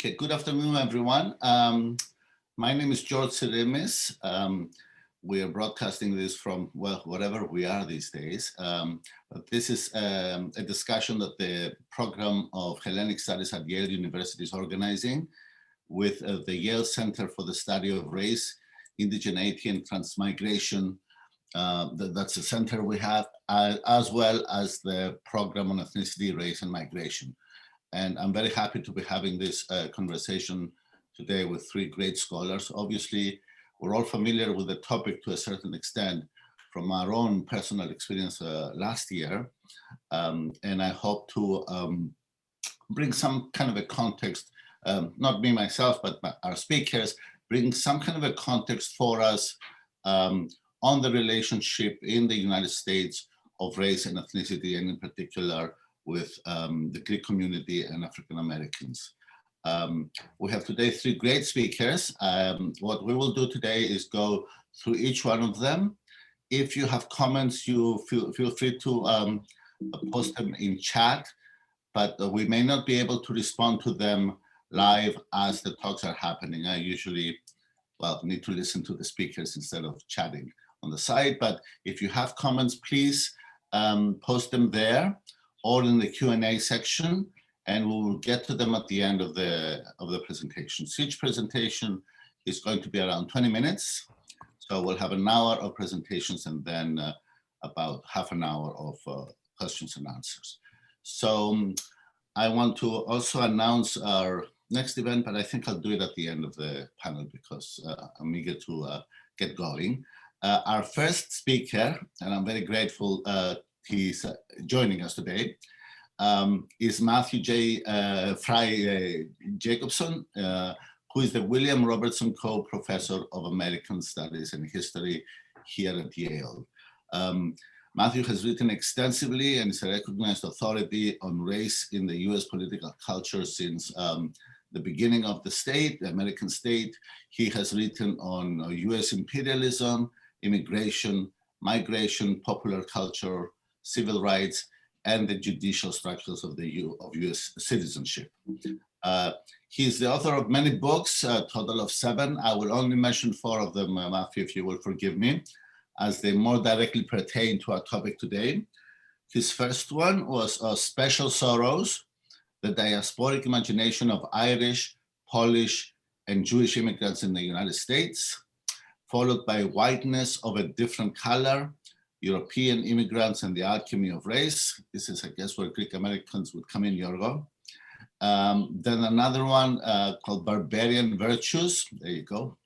Okay, good afternoon, everyone. My name is George Seremis. We are broadcasting this from, well, wherever we are these days. But this is a discussion that the program of Hellenic Studies at Yale University is organizing with the Yale Center for the Study of Race, Indigeneity, and Transmigration. That's the center we have, as well as the program on ethnicity, race, and migration. And I'm very happy to be having this conversation today with three great scholars. Obviously, we're all familiar with the topic to a certain extent from our own personal experience last year. And I hope to bring some kind of a context, not me myself, but our speakers, bring some kind of a context for us on the relationship in the United States of race and ethnicity, and in particular, with the Greek community and African Americans. We have today three great speakers. What we will do today is go through each one of them. If you have comments, you feel free to post them in chat, but we may not be able to respond to them live as the talks are happening. I usually, well, need to listen to the speakers instead of chatting on the side. But if you have comments, please post them there or in the Q&A section, and we will get to them at the end of the presentation. So each presentation is going to be around 20 minutes. So we'll have an hour of presentations and then about half an hour of questions and answers. So I want to also announce our next event, but I think I'll do it at the end of the panel because I'm eager to get going. Our first speaker, and I'm very grateful he's joining us today, is Matthew J. Fry Jacobson, who is the William Robertson Co-Professor of American Studies and History here at Yale. Matthew has written extensively and is a recognized authority on race in the US political culture since the beginning of the state, the American state. He has written on US imperialism, immigration, migration, popular culture, civil rights, and the judicial structures of US citizenship. He's the author of many books, a total of 7. I will only mention 4 of them, Matthew, if you will forgive me, as they more directly pertain to our topic today. His first one was Special Sorrows, the diasporic imagination of Irish, Polish, and Jewish immigrants in the United States, followed by Whiteness of a Different Color, European Immigrants and the Alchemy of Race. This is, I guess, where Greek Americans would come in, Yorgo. Then another one called Barbarian Virtues. There you go.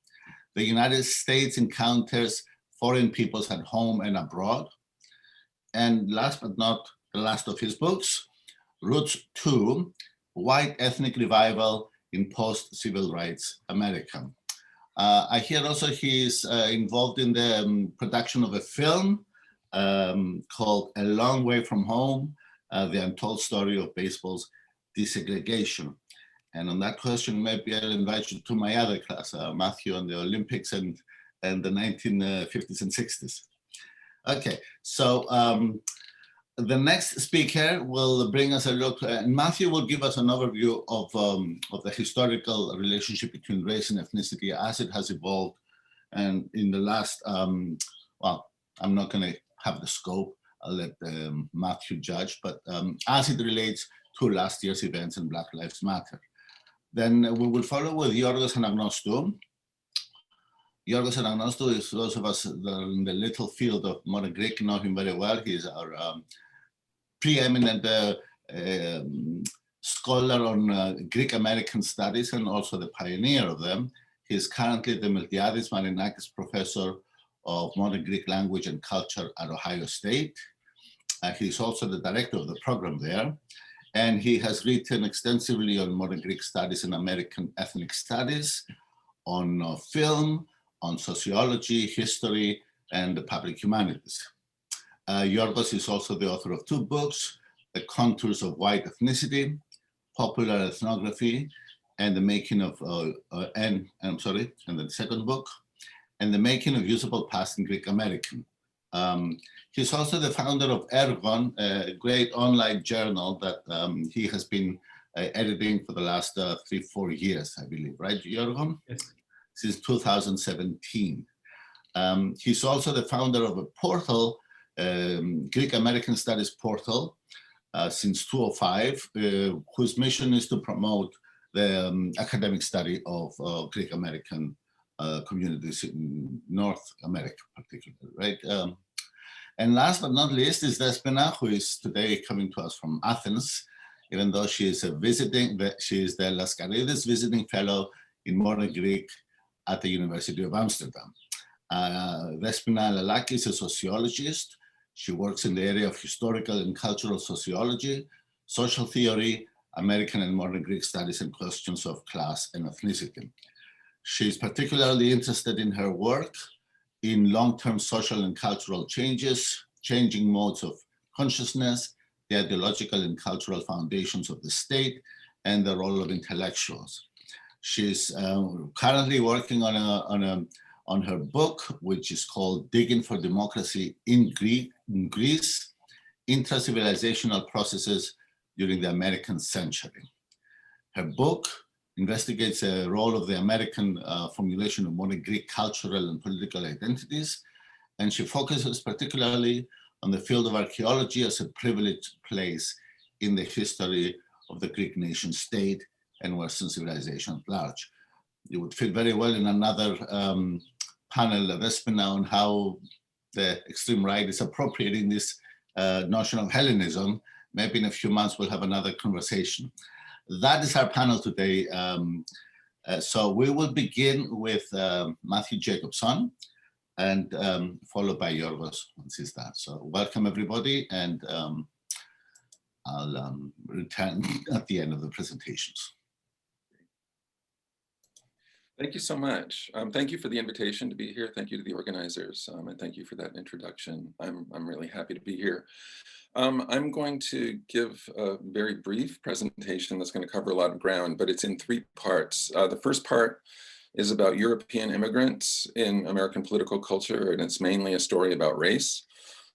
The United States encounters foreign peoples at home and abroad. And last but not the last of his books, Roots 2, White Ethnic Revival in Post-Civil Rights America. I hear also he's involved in the production of a film called A Long Way from Home, The Untold Story of Baseball's Desegregation. And on that question, maybe I'll invite you to my other class, Matthew, on the Olympics and the 1950s and 60s. Okay, so the next speaker will bring us a look, and Matthew will give us an overview of the historical relationship between race and ethnicity as it has evolved. And in the last, well, I'm not going to have the scope, I'll let Matthew judge, but as it relates to last year's events in Black Lives Matter. Then we will follow with Yorgos Anagnostou. Yorgos Anagnostou is, those of us that are in the little field of modern Greek know him very well. He's our preeminent scholar on Greek American studies and also the pioneer of them. He's currently the Miltiadis Marinakis Professor of Modern Greek Language and Culture at Ohio State. He's also the director of the program there. And he has written extensively on modern Greek studies and American ethnic studies, on film, on sociology, history, and the public humanities. Yorgos is also the author of 2 books, The Contours of White Ethnicity, Popular Ethnography, and the Making of, and the second book, and the Making of Usable Past in Greek American. He's also the founder of Ergon, a great online journal that he has been editing for the last 3-4 years, I believe, right, Yorgo? Yes. Since 2017. He's also the founder of a portal, Greek American Studies portal, since 2005, whose mission is to promote the academic study of Greek American communities in North America, particularly, right? And last but not least is Despina, who is today coming to us from Athens, even though she is she is the Laskaridis visiting fellow in modern Greek at the University of Amsterdam. Despina Lalaki is a sociologist. She works in the area of historical and cultural sociology, social theory, American and modern Greek studies, and questions of class and ethnicity. She's particularly interested in her work in long-term social and cultural changes, changing modes of consciousness, the ideological and cultural foundations of the state, and the role of intellectuals. She's currently working on her book, which is called Digging for Democracy in Greece, Intra-Civilizational Processes During the American Century. Her book investigates the role of the American formulation of modern Greek cultural and political identities, and she focuses particularly on the field of archaeology as a privileged place in the history of the Greek nation state and Western civilization at large. You would fit very well in another panel, Despina, on how the extreme right is appropriating this notion of Hellenism. Maybe in a few months we'll have another conversation. That is our panel today. So we will begin with Matthew Jacobson and followed by Yorgos once he's done. So welcome everybody, and I'll return at the end of the presentations. Thank you so much. Thank you for the invitation to be here. Thank you to the organizers, and thank you for that introduction. I'm really happy to be here. I'm going to give a very brief presentation that's going to cover a lot of ground, but it's in 3 parts. The first part is about European immigrants in American political culture, and it's mainly a story about race.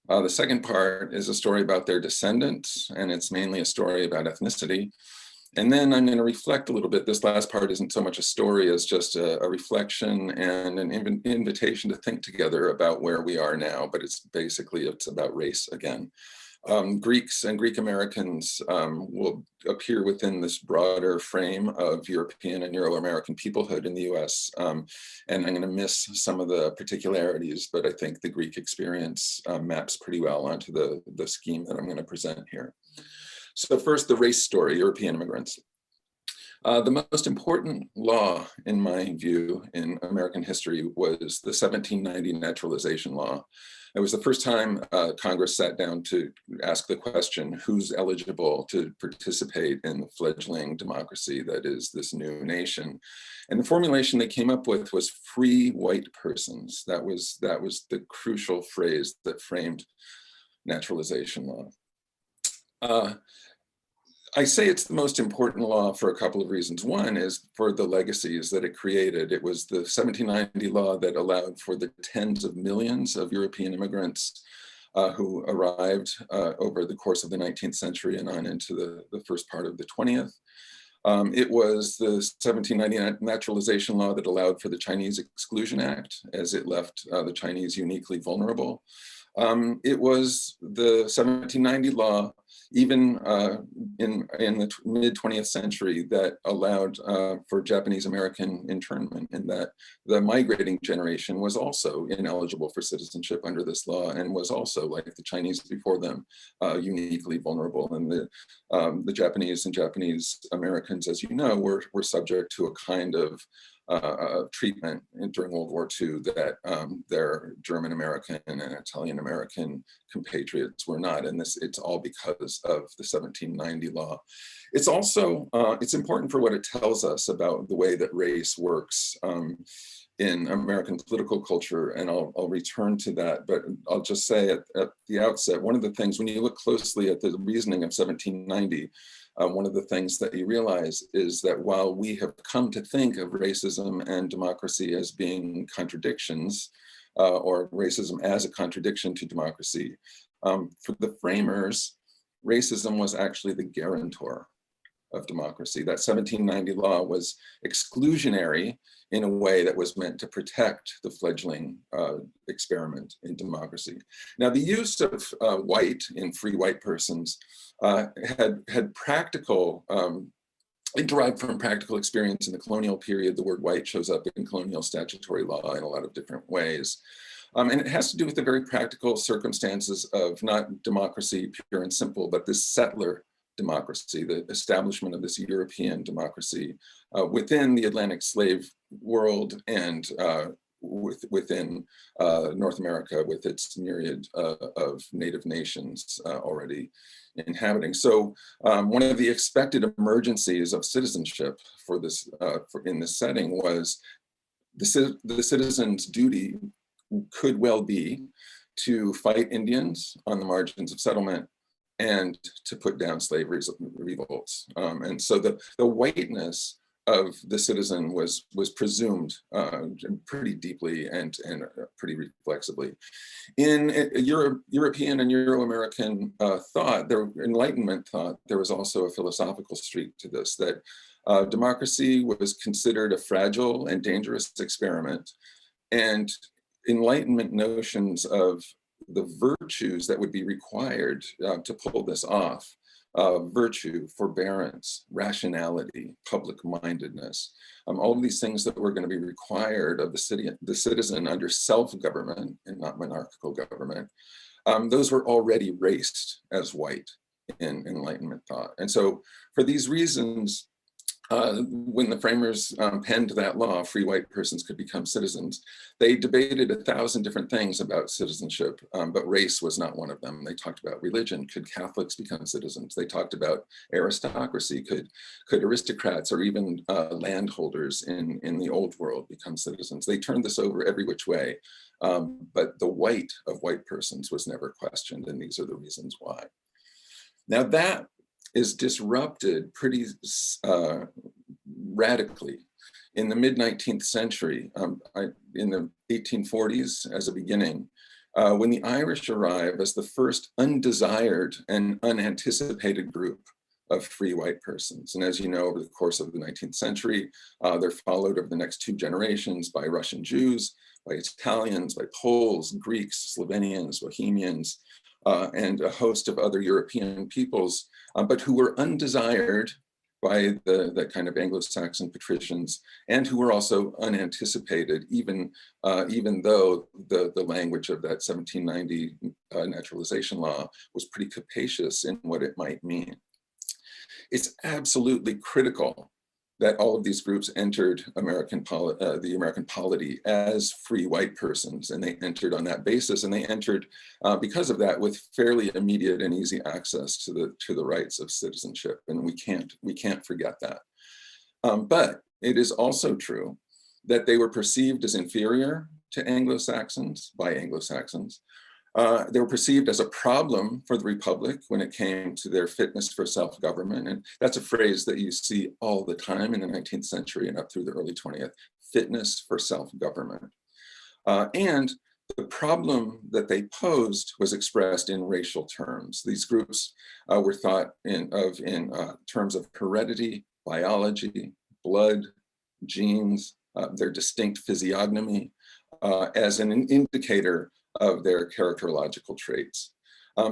The second part is a story about their descendants, and it's mainly a story about ethnicity. And then I'm going to reflect a little bit. This last part isn't so much a story as just a reflection and an invitation to think together about where we are now, but it's about race again. Greeks and Greek Americans will appear within this broader frame of European and Euro-American peoplehood in the US. And I'm going to miss some of the particularities, but I think the Greek experience maps pretty well onto the scheme that I'm going to present here. So first, the race story, European immigrants. The most important law, in my view, in American history was the 1790 Naturalization Law. It was the first time Congress sat down to ask the question, who's eligible to participate in the fledgling democracy that is this new nation? And the formulation they came up with was free white persons. That was the crucial phrase that framed naturalization law. I say it's the most important law for a couple of reasons. One is for the legacies that it created. It was the 1790 law that allowed for the tens of millions of European immigrants who arrived over the course of the 19th century and on into the first part of the 20th. It was the 1790 naturalization law that allowed for the Chinese Exclusion Act, as it left the Chinese uniquely vulnerable. It was the 1790 law, even in the mid-20th century, that allowed for Japanese American internment, in that the migrating generation was also ineligible for citizenship under this law and was also, like the Chinese before them, uniquely vulnerable. And the Japanese and Japanese Americans, as you know, were subject to a kind of treatment during World War II that their German American and Italian American compatriots were not, and it's all because of the 1790 law. It's also it's important for what it tells us about the way that race works in American political culture, and I'll return to that, but I'll just say at the outset, one of the things, when you look closely at the reasoning of 1790, one of the things that you realize is that while we have come to think of racism and democracy as being contradictions, or racism as a contradiction to democracy, for the framers, racism was actually the guarantor. of democracy. That 1790 law was exclusionary in a way that was meant to protect the fledgling experiment in democracy. Now, the use of white in free white persons had practical, it derived from practical experience in the colonial period. The word white shows up in colonial statutory law in a lot of different ways. And it has to do with the very practical circumstances of not democracy pure and simple, but this settler democracy, the establishment of this European democracy within the Atlantic slave world and within North America with its myriad of native nations already inhabiting. So one of the expected emergencies of citizenship for this in this setting was the citizen's duty could well be to fight Indians on the margins of settlement and to put down slave revolts. And so the whiteness of the citizen was presumed pretty deeply and pretty reflexively. In European and Euro-American thought, Enlightenment thought, there was also a philosophical streak to this, that democracy was considered a fragile and dangerous experiment, and Enlightenment notions of the virtues that would be required to pull this off, virtue, forbearance, rationality, public-mindedness, all of these things that were going to be required of the citizen under self-government and not monarchical government, those were already raced as white in Enlightenment thought. And so for these reasons, when the framers penned that law, free white persons could become citizens, they debated 1,000 different things about citizenship, but race was not one of them. They talked about religion. Could Catholics become citizens? They talked about aristocracy. Could aristocrats or even landholders in the old world become citizens? They turned this over every which way, but the white of white persons was never questioned, and these are the reasons why. Now that is disrupted pretty radically in the mid-19th century, in the 1840s as a beginning, when the Irish arrive as the first undesired and unanticipated group of free white persons. And as you know, over the course of the 19th century, they're followed over the next 2 generations by Russian Jews, by Italians, by Poles, Greeks, Slovenians, Bohemians, and a host of other European peoples, but who were undesired by the kind of Anglo-Saxon patricians, and who were also unanticipated, even though the language of that 1790 Naturalization Law was pretty capacious in what it might mean. It's absolutely critical that all of these groups entered the American polity as free white persons, and they entered on that basis, and they entered because of that with fairly immediate and easy access to the rights of citizenship, and we can't forget that. But it is also true that they were perceived as inferior to Anglo-Saxons by Anglo-Saxons. They were perceived as a problem for the Republic when it came to their fitness for self-government. And that's a phrase that you see all the time in the 19th century and up through the early 20th, fitness for self-government. And the problem that they posed was expressed in racial terms. These groups were thought in terms of heredity, biology, blood, genes, their distinct physiognomy, as an indicator of their characterological traits.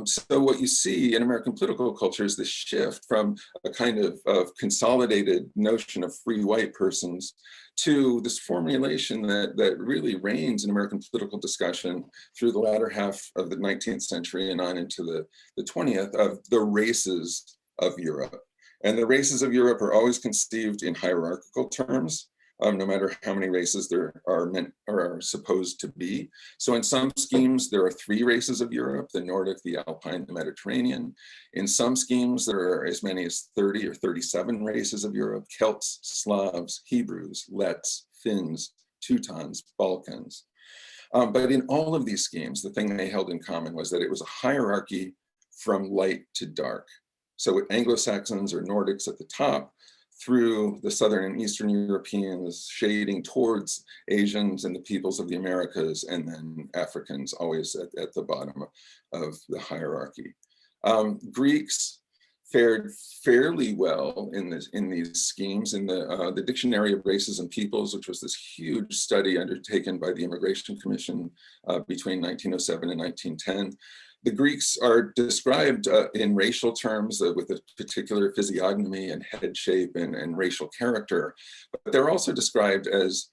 So what you see in American political culture is this shift from a kind of consolidated notion of free white persons to this formulation that really reigns in American political discussion through the latter half of the 19th century and on into the 20th, of the races of Europe. And the races of Europe are always conceived in hierarchical terms. No matter how many races there are meant or are supposed to be. So in some schemes, there are 3 races of Europe: the Nordic, the Alpine, the Mediterranean. In some schemes, there are as many as 30 or 37 races of Europe: Celts, Slavs, Hebrews, Lets, Finns, Teutons, Balkans. But in all of these schemes, the thing they held in common was that it was a hierarchy from light to dark. So with Anglo-Saxons or Nordics at the top, through the Southern and Eastern Europeans, shading towards Asians and the peoples of the Americas, and then Africans always at the bottom of the hierarchy. Greeks fared fairly well in these schemes. In the Dictionary of Races and Peoples, which was this huge study undertaken by the Immigration Commission between 1907 and 1910, the Greeks are described in racial terms with a particular physiognomy and head shape and racial character, but they're also described as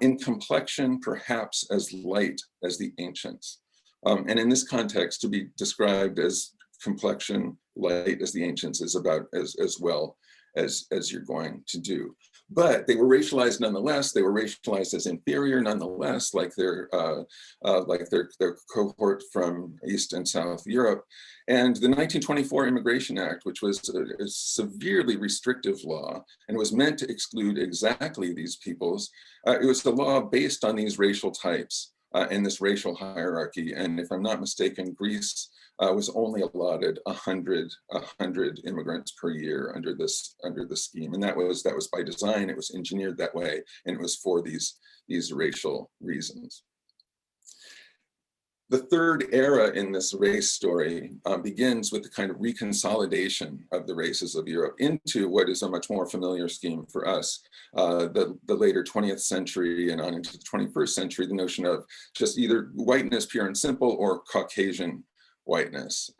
in complexion, perhaps as light as the ancients. And in this context, to be described as complexion light as the ancients is about as well as you're going to do. But they were racialized nonetheless. They were racialized as inferior nonetheless, like their cohort from East and South Europe. And the 1924 Immigration Act, which was a severely restrictive law and was meant to exclude exactly these peoples, it was a law based on these racial types and this racial hierarchy. And if I'm not mistaken, Greece was only allotted 100 immigrants per year under this scheme, and that was by design. It was engineered that way, and it was for these racial reasons. The third era in this race story begins with the kind of reconsolidation of the races of Europe into what is a much more familiar scheme for us. The later 20th century and on into the 21st century, the notion of just either whiteness pure and simple or Caucasian whiteness.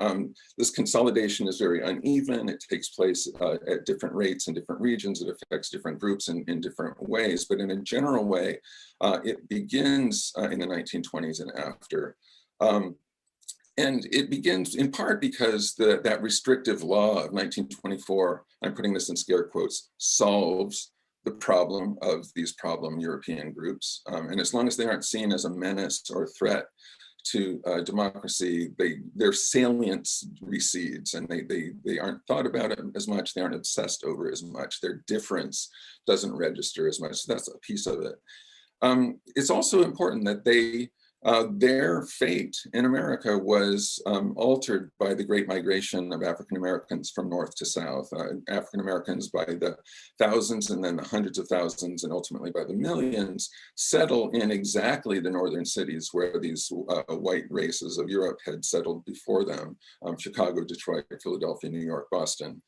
This consolidation is very uneven. It takes place at different rates in different regions. It affects different groups in different ways, but in a general way, it begins in the 1920s and after. And it begins in part because that restrictive law of 1924, I'm putting this in scare quotes, solves the problem of these problem European groups. And as long as they aren't seen as a menace or a threat to democracy, their salience recedes, and they aren't thought about it as much, they aren't obsessed over as much, their difference doesn't register as much. So that's a piece of it. It's also important that their fate in America was altered by the great migration of African Americans from north to south. African Americans by the thousands and then the hundreds of thousands and ultimately by the millions settle in exactly the northern cities where these white races of Europe had settled before them: Chicago, Detroit, Philadelphia, New York, Boston.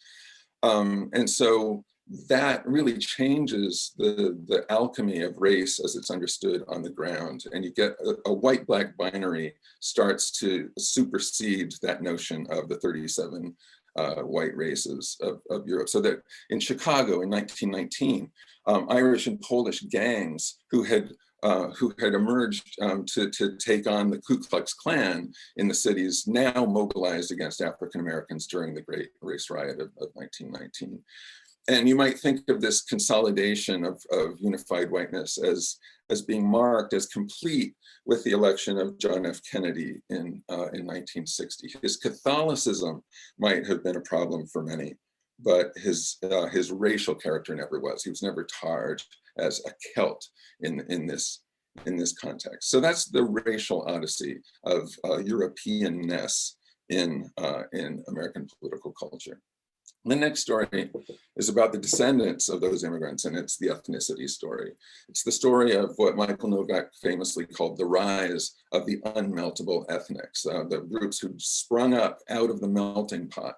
And so that really changes the alchemy of race as it's understood on the ground. And you get a white-black binary starts to supersede that notion of the 37 white races of Europe. So that in Chicago in 1919, Irish and Polish gangs who had emerged to take on the Ku Klux Klan in the cities now mobilized against African Americans during the Great Race Riot of 1919. And you might think of this consolidation of unified whiteness as being marked as complete with the election of John F. Kennedy in 1960. His Catholicism might have been a problem for many, but his racial character never was. He was never tarred as a Celt in this context. So that's the racial odyssey of Europeanness in American political culture. The next story is about the descendants of those immigrants, and it's the ethnicity story. It's the story of what Michael Novak famously called the rise of the unmeltable ethnics, the groups who sprung up out of the melting pot.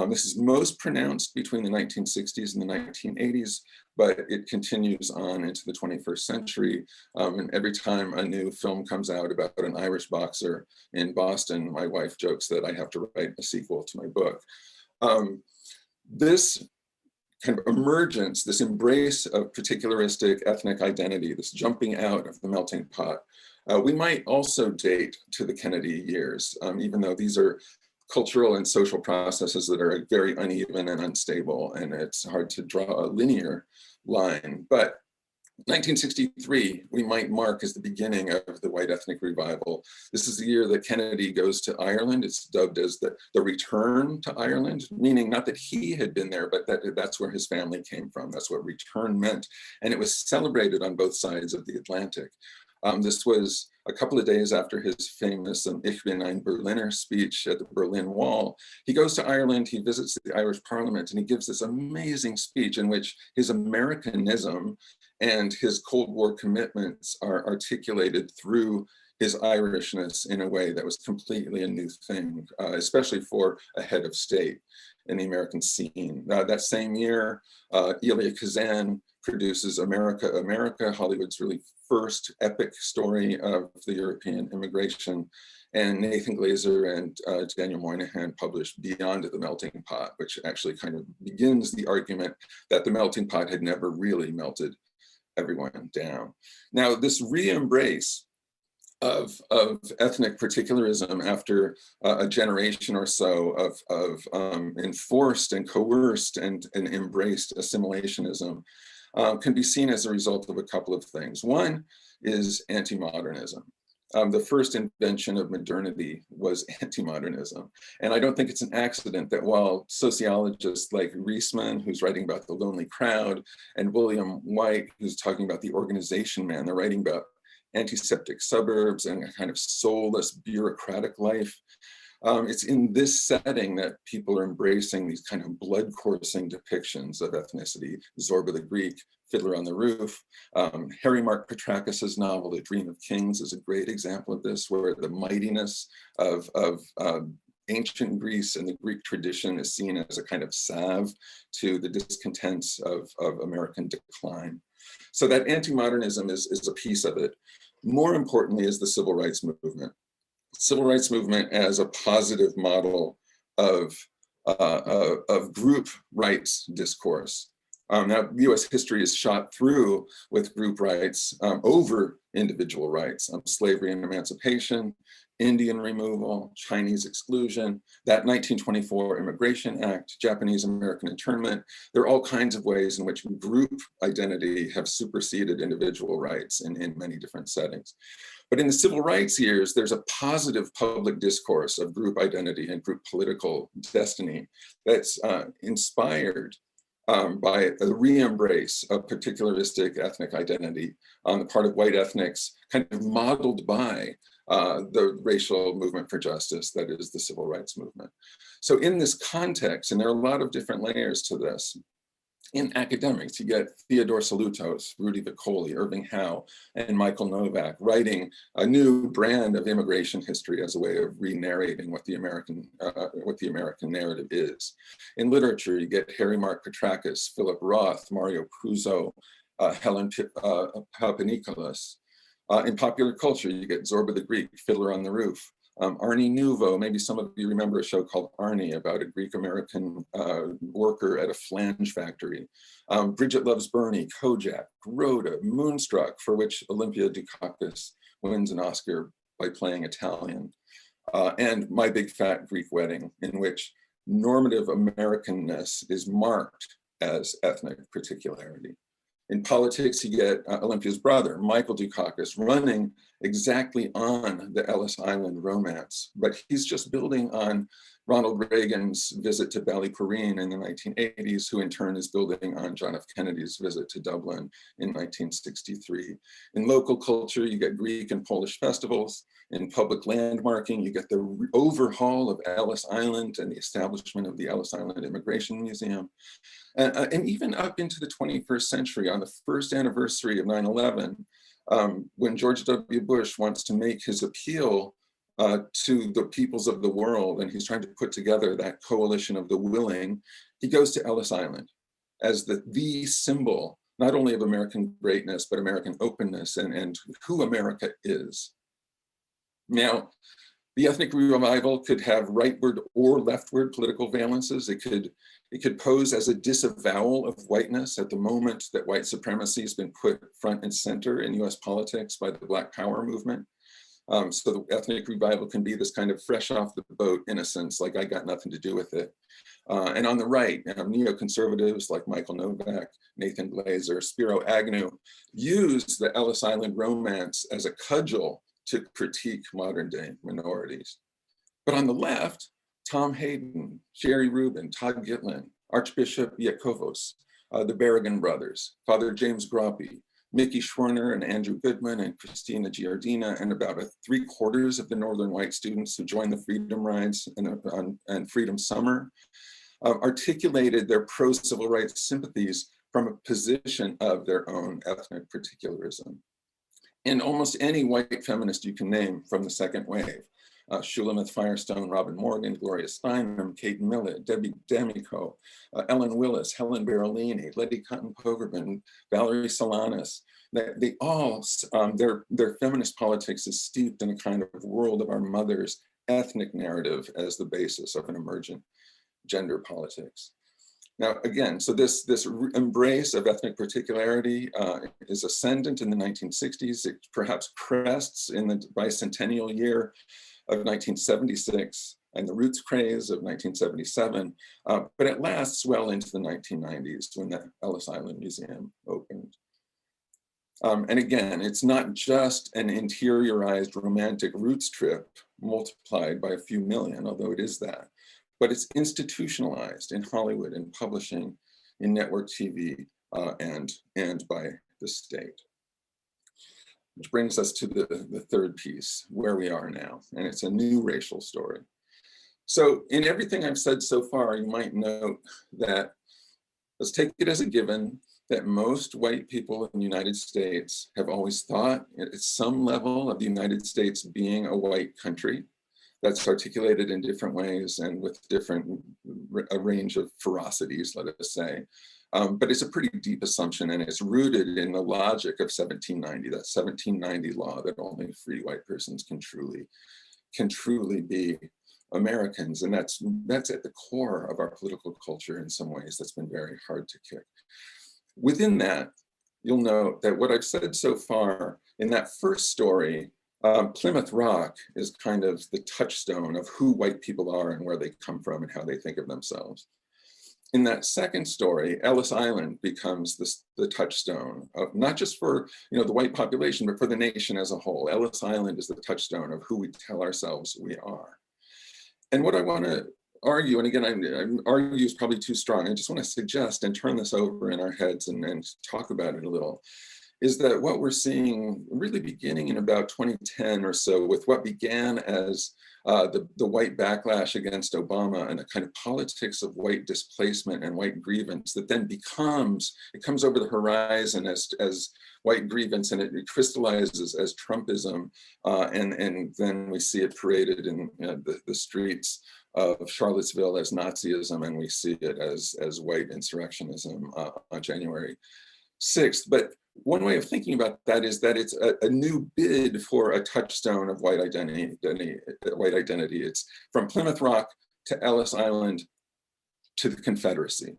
This is most pronounced between the 1960s and the 1980s, but it continues on into the 21st century. And every time a new film comes out about an Irish boxer in Boston, my wife jokes that I have to write a sequel to my book. This kind of emergence, this embrace of particularistic ethnic identity, this jumping out of the melting pot, we might also date to the Kennedy years, even though these are cultural and social processes that are very uneven and unstable, and it's hard to draw a linear line. But 1963, we might mark as the beginning of the white ethnic revival. This is the year that Kennedy goes to Ireland. It's dubbed as the return to Ireland, meaning not that he had been there, but that's where his family came from. That's what return meant. And it was celebrated on both sides of the Atlantic. This was a couple of days after his famous Ich bin ein Berliner speech at the Berlin Wall. He goes to Ireland, he visits the Irish Parliament, and he gives this amazing speech in which his Americanism and his Cold War commitments are articulated through his Irishness in a way that was completely a new thing, especially for a head of state in the American scene. That same year, Elia Kazan produces America, America, Hollywood's really first epic story of the European immigration. And Nathan Glazer and Daniel Moynihan published Beyond the Melting Pot, which actually kind of begins the argument that the melting pot had never really melted everyone down. Now, this re-embrace of ethnic particularism after a generation or so of enforced and coerced and embraced assimilationism can be seen as a result of a couple of things. One is anti-modernism. The first invention of modernity was anti-modernism. And I don't think it's an accident that while sociologists like Reisman, who's writing about the lonely crowd, and William White, who's talking about the organization man, they're writing about antiseptic suburbs and a kind of soulless bureaucratic life. It's in this setting that people are embracing these kind of blood-coursing depictions of ethnicity. Zorba the Greek, Fiddler on the Roof. Harry Mark Petrakis' novel, The Dream of Kings, is a great example of this, where the mightiness of ancient Greece and the Greek tradition is seen as a kind of salve to the discontents of American decline. So that anti-modernism is a piece of it. More importantly is the civil rights movement. Civil rights movement as a positive model of group rights discourse. Now, US history is shot through with group rights over individual rights, slavery and emancipation, Indian removal, Chinese exclusion, that 1924 Immigration Act, Japanese American internment. There are all kinds of ways in which group identity have superseded individual rights in many different settings. But in the civil rights years, there's a positive public discourse of group identity and group political destiny that's inspired by a re-embrace of particularistic ethnic identity on the part of white ethnics, kind of modeled by the racial movement for justice, that is the civil rights movement. So in this context, and there are a lot of different layers to this, in academics, you get Theodore Salutos, Rudy Vicoli, Irving Howe, and Michael Novak writing a new brand of immigration history as a way of re-narrating what the American narrative is. In literature, you get Harry Mark Petrakis, Philip Roth, Mario Puzo, Helen Papanikolaou. In popular culture, you get Zorba the Greek, Fiddler on the Roof. Arnie Nouveau, maybe some of you remember a show called Arnie about a Greek-American worker at a flange factory. Bridget Loves Bernie, Kojak, Rhoda, Moonstruck, for which Olympia Dukakis wins an Oscar by playing Italian. And My Big Fat Greek Wedding, in which normative Americanness is marked as ethnic particularity. In politics, you get Olympia's brother, Michael Dukakis, running exactly on the Ellis Island romance, but he's just building on Ronald Reagan's visit to Ballyporeen in the 1980s, who in turn is building on John F. Kennedy's visit to Dublin in 1963. In local culture, you get Greek and Polish festivals. In public landmarking, you get the overhaul of Ellis Island and the establishment of the Ellis Island Immigration Museum. And even up into the 21st century, on the first anniversary of 9/11, when George W. Bush wants to make his appeal to the peoples of the world, and he's trying to put together that coalition of the willing, he goes to Ellis Island as the symbol, not only of American greatness, but American openness and who America is. Now, the ethnic revival could have rightward or leftward political valences. It could pose as a disavowal of whiteness at the moment that white supremacy has been put front and center in US politics by the Black Power movement. So the ethnic revival can be this kind of fresh off the boat innocence, like I got nothing to do with it. And on the right, neoconservatives like Michael Novak, Nathan Glazer, Spiro Agnew use the Ellis Island romance as a cudgel to critique modern day minorities. But on the left, Tom Hayden, Jerry Rubin, Todd Gitlin, Archbishop Iakovos, the Berrigan brothers, Father James Groppe, Mickey Schwerner and Andrew Goodman and Christina Giardina, and about 3/4 of the Northern white students who joined the Freedom Rides and Freedom Summer, articulated their pro-civil rights sympathies from a position of their own ethnic particularism. and almost any white feminist you can name from the second wave. Shulamith Firestone, Robin Morgan, Gloria Steinem, Kate Millett, Debbie D'Amico, Ellen Willis, Helen Berolini, Letty Cotton Pogrebin, Valerie Solanas. They all, their feminist politics is steeped in a kind of world of our mother's ethnic narrative as the basis of an emergent gender politics. Now, again, so this embrace of ethnic particularity is ascendant in the 1960s. It perhaps crests in the bicentennial year of 1976 and the roots craze of 1977, but it lasts well into the 1990s when the Ellis Island Museum opened. And again, it's not just an interiorized romantic roots trip multiplied by a few million, although it is that, but it's institutionalized in Hollywood, in publishing, in network TV, and by the state. Which brings us to the third piece, where we are now, and it's a new racial story. So in everything I've said so far, you might note that, let's take it as a given, that most white people in the United States have always thought at some level of the United States being a white country. That's articulated in different ways and with a range of ferocities, let us say. But it's a pretty deep assumption, and it's rooted in the logic of 1790, that 1790 law that only free white persons can truly be Americans. And that's at the core of our political culture in some ways. That's been very hard to kick. Within that, you'll note that what I've said so far in that first story, Plymouth Rock is kind of the touchstone of who white people are and where they come from and how they think of themselves. In that second story, Ellis Island becomes the touchstone of not just for the white population, but for the nation as a whole. Ellis Island is the touchstone of who we tell ourselves we are. And what I want to argue, and again, argue is probably too strong. I just want to suggest and turn this over in our heads and talk about it a little, is that what we're seeing really beginning in about 2010 or so with what began as the white backlash against Obama and a kind of politics of white displacement and white grievance that then comes over the horizon as white grievance, and it crystallizes as Trumpism, and then we see it paraded in the streets of Charlottesville as Nazism, and we see it as white insurrectionism on January 6th. But one way of thinking about that is that it's a new bid for a touchstone of white identity. It's from Plymouth Rock to Ellis Island to the Confederacy.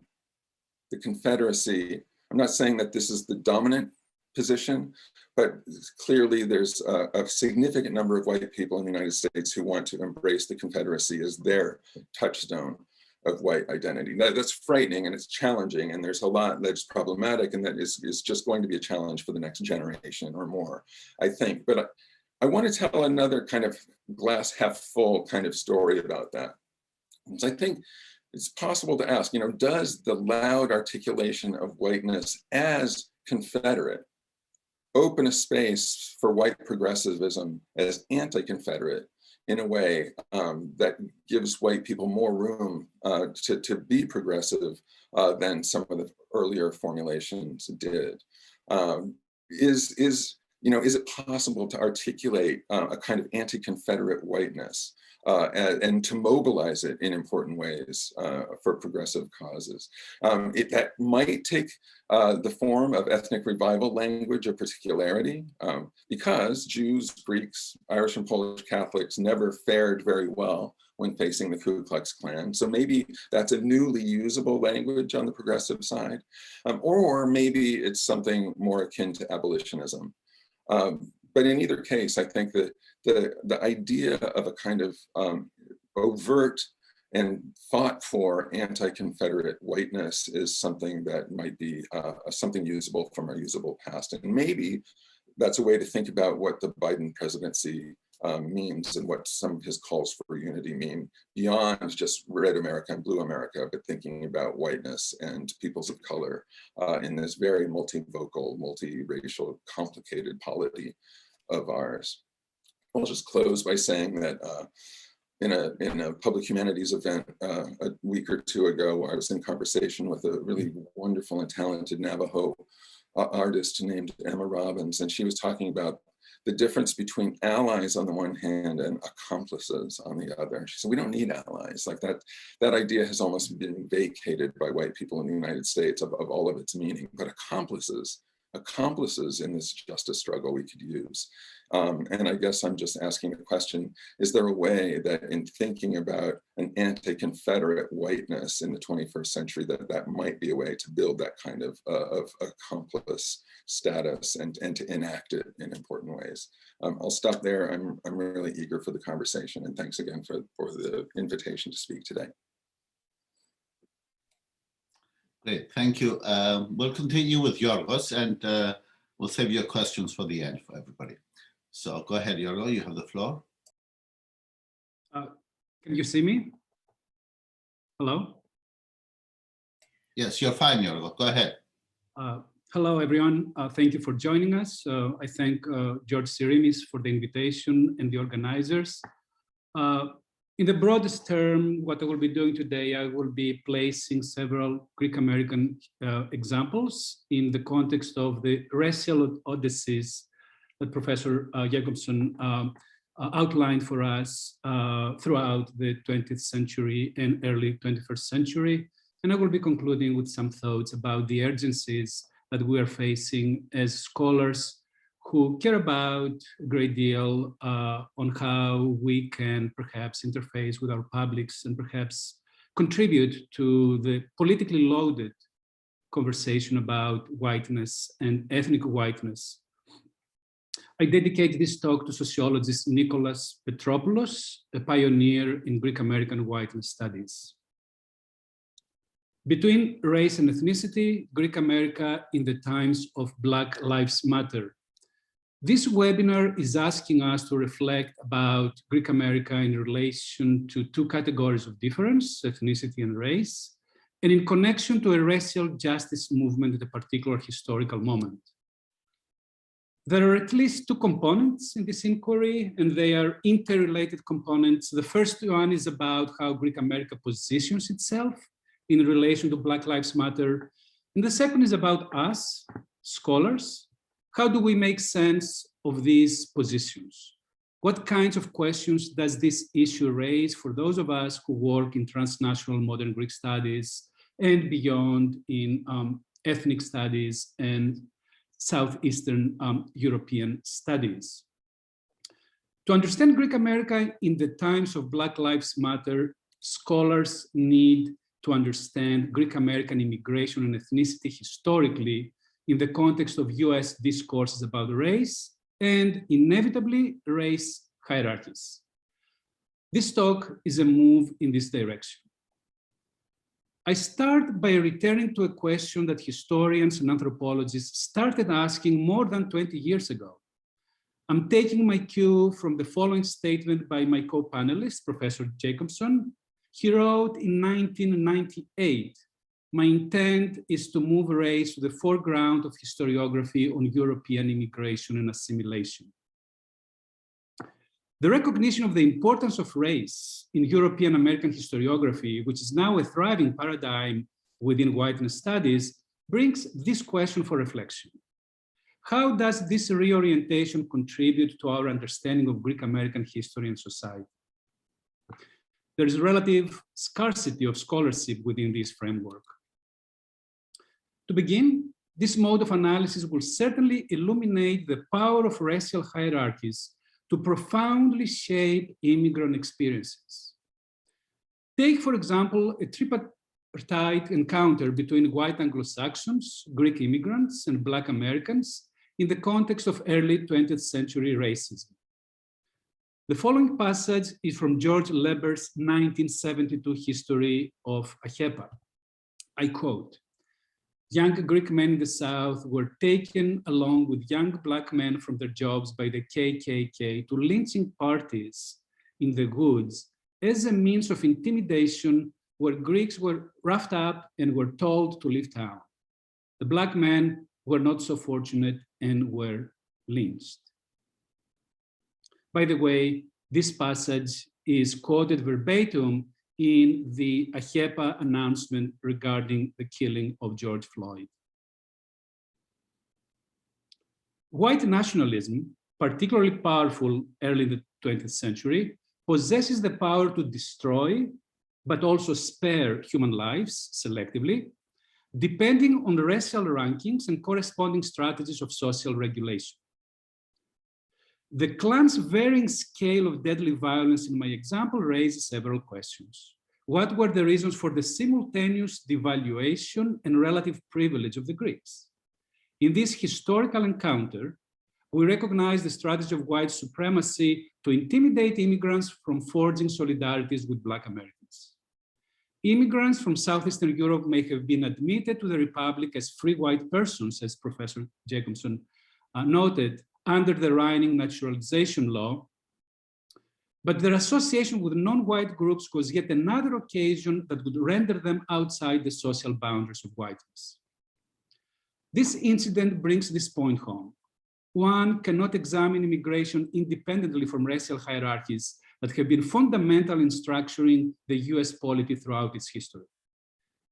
The Confederacy, I'm not saying that this is the dominant position, but clearly there's a significant number of white people in the United States who want to embrace the Confederacy as their touchstone of white identity. That's frightening and it's challenging, and there's a lot that's problematic, and that is just going to be a challenge for the next generation or more, I think. But I want to tell another kind of glass half full kind of story about that. So I think it's possible to ask, does the loud articulation of whiteness as Confederate open a space for white progressivism as anti-Confederate in a way that gives white people more room to be progressive than some of the earlier formulations did? Is it possible to articulate a kind of anti-Confederate whiteness and to mobilize it in important ways for progressive causes? That might take the form of ethnic revival language of particularity, because Jews, Greeks, Irish and Polish Catholics never fared very well when facing the Ku Klux Klan. So maybe that's a newly usable language on the progressive side, or maybe it's something more akin to abolitionism. But in either case, I think that the idea of a kind of overt and fought for anti-Confederate whiteness is something that might be something usable from our usable past. And maybe that's a way to think about what the Biden presidency means and what some of his calls for unity mean beyond just red America and blue America, but thinking about whiteness and peoples of color in this very multivocal, multiracial, complicated polity of ours. I'll just close by saying that in a public humanities event a week or two ago, I was in conversation with a really wonderful and talented Navajo artist named Emma Robbins, and she was talking about the difference between allies on the one hand and accomplices on the other. She said, we don't need allies. Like that idea has almost been vacated by white people in the United States of all of its meaning, but accomplices in this justice struggle we could use. And I guess I'm just asking the question, is there a way that in thinking about an anti-Confederate whiteness in the 21st century, that might be a way to build that kind of accomplice status and to enact it in important ways? I'll stop there. I'm really eager for the conversation, and thanks again for the invitation to speak today. Great, thank you. We'll continue with Yorgos, and we'll save your questions for the end for everybody. So go ahead, Yorgos, you have the floor. Can you see me? Hello? Yes, you're fine, Yorgos, go ahead. Hello, everyone. Thank you for joining us. I thank George Sirimis for the invitation and the organizers. In the broadest term, what I will be doing today, I will be placing several Greek-American examples in the context of the racial odysseys that Professor Jacobson outlined for us throughout the 20th century and early 21st century. And I will be concluding with some thoughts about the urgencies that we are facing as scholars who care about a great deal on how we can perhaps interface with our publics and perhaps contribute to the politically loaded conversation about whiteness and ethnic whiteness. I dedicate this talk to sociologist Nicholas Petropoulos, a pioneer in Greek-American whiteness studies. Between Race and Ethnicity, Greek America in the Times of Black Lives Matter. This webinar is asking us to reflect about Greek America in relation to two categories of difference, ethnicity and race, and in connection to a racial justice movement at a particular historical moment. There are at least two components in this inquiry, and they are interrelated components. The first one is about how Greek America positions itself in relation to Black Lives Matter. And the second is about us, scholars. How do we make sense of these positions? What kinds of questions does this issue raise for those of us who work in transnational modern Greek studies and beyond in ethnic studies and Southeastern European studies? To understand Greek America in the times of Black Lives Matter, scholars need to understand Greek American immigration and ethnicity historically in the context of US discourses about race and inevitably race hierarchies. This talk is a move in this direction. I start by returning to a question that historians and anthropologists started asking more than 20 years ago. I'm taking my cue from the following statement by my co-panelist, Professor Jacobson. He wrote in 1998, "My intent is to move race to the foreground of historiography on European immigration and assimilation." The recognition of the importance of race in European American historiography, which is now a thriving paradigm within whiteness studies, brings this question for reflection. How does this reorientation contribute to our understanding of Greek American history and society? There is relative scarcity of scholarship within this framework. To begin, this mode of analysis will certainly illuminate the power of racial hierarchies to profoundly shape immigrant experiences. Take, for example, a tripartite encounter between white Anglo-Saxons, Greek immigrants, and Black Americans in the context of early 20th century racism. The following passage is from George Leber's 1972 history of Achepa. I quote, "Young Greek men in the South were taken along with young Black men from their jobs by the KKK to lynching parties in the woods as a means of intimidation, where Greeks were roughed up and were told to leave town. The Black men were not so fortunate and were lynched." By the way, this passage is quoted verbatim in the Achepa announcement regarding the killing of George Floyd. White nationalism particularly powerful early in the 20th century, possesses the power to destroy, but also spare human lives selectively, depending on the racial rankings and corresponding strategies of social regulation. The clan's varying scale of deadly violence in my example raises several questions. What were the reasons for the simultaneous devaluation and relative privilege of the Greeks? In this historical encounter, we recognize the strategy of white supremacy to intimidate immigrants from forging solidarities with Black Americans. Immigrants from Southeastern Europe may have been admitted to the Republic as free white persons, as Professor Jacobson noted, under the reigning Naturalization Law, but their association with non-white groups was yet another occasion that would render them outside the social boundaries of whiteness. This incident brings this point home. One cannot examine immigration independently from racial hierarchies that have been fundamental in structuring the US polity throughout its history.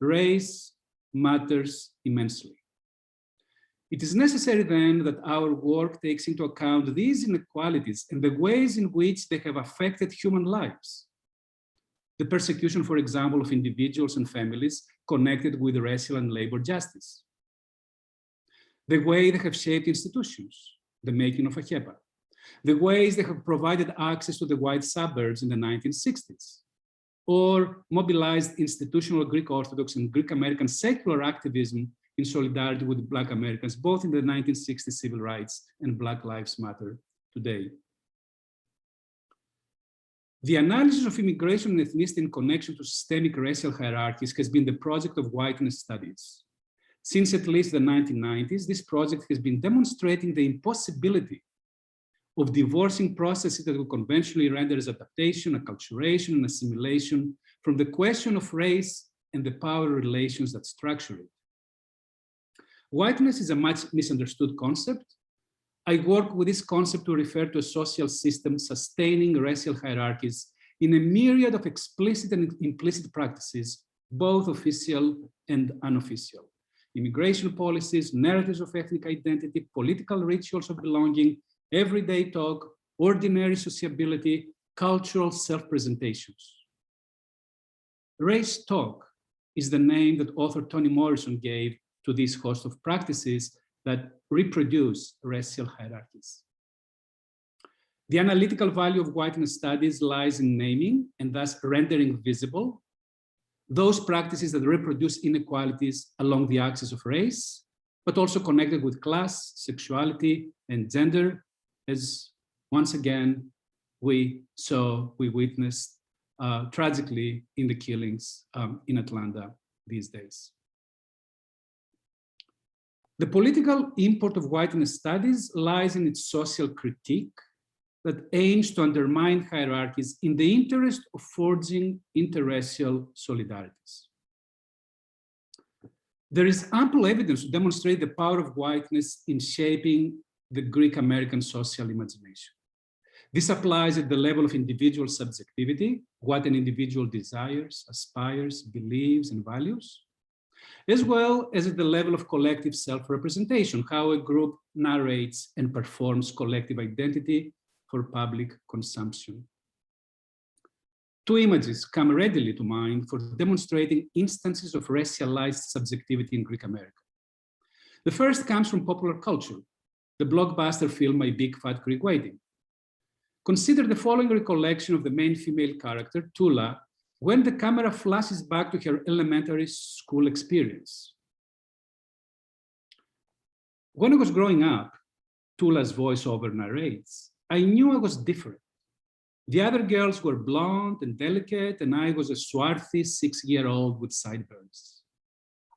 Race matters immensely. It is necessary then that our work takes into account these inequalities and the ways in which they have affected human lives. The persecution, for example, of individuals and families connected with racial and labor justice. The way they have shaped institutions, the making of a HEPA. The ways they have provided access to the white suburbs in the 1960s, or mobilized institutional Greek Orthodox and Greek American secular activism in solidarity with Black Americans, both in the 1960s civil rights and Black Lives Matter today. The analysis of immigration and ethnicity in connection to systemic racial hierarchies has been the project of whiteness studies. Since at least the 1990s, this project has been demonstrating the impossibility of divorcing processes that we conventionally render as adaptation, acculturation, and assimilation from the question of race and the power relations that structure it. Whiteness is a much misunderstood concept. I work with this concept to refer to a social system sustaining racial hierarchies in a myriad of explicit and implicit practices, both official and unofficial. Immigration policies, narratives of ethnic identity, political rituals of belonging, everyday talk, ordinary sociability, cultural self-presentations. Race talk is the name that author Toni Morrison gave to this host of practices that reproduce racial hierarchies. The analytical value of whiteness studies lies in naming and thus rendering visible those practices that reproduce inequalities along the axis of race, but also connected with class, sexuality, and gender, as once again we witnessed tragically in the killings in Atlanta these days. The political import of whiteness studies lies in its social critique that aims to undermine hierarchies in the interest of forging interracial solidarities. There is ample evidence to demonstrate the power of whiteness in shaping the Greek-American social imagination. This applies at the level of individual subjectivity, what an individual desires, aspires, believes, and values, as well as at the level of collective self-representation, how a group narrates and performs collective identity for public consumption. Two images come readily to mind for demonstrating instances of racialized subjectivity in Greek America. The first comes from popular culture, the blockbuster film My Big Fat Greek Wedding. Consider the following recollection of the main female character, Tula, when the camera flashes back to her elementary school experience. When I was growing up, Tula's voiceover narrates, I knew I was different. The other girls were blonde and delicate, and I was a swarthy 6-year-old with sideburns.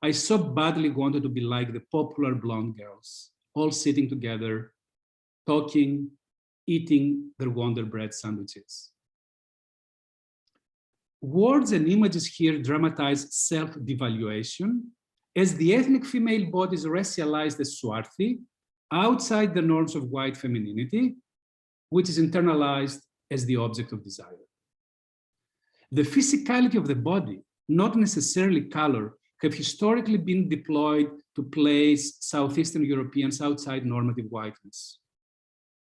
I so badly wanted to be like the popular blonde girls, all sitting together, talking, eating their Wonder Bread sandwiches. Words and images here dramatize self-devaluation as the ethnic female body is racialized as swarthy, outside the norms of white femininity, which is internalized as the object of desire. The physicality of the body, not necessarily color, have historically been deployed to place Southeastern Europeans outside normative whiteness.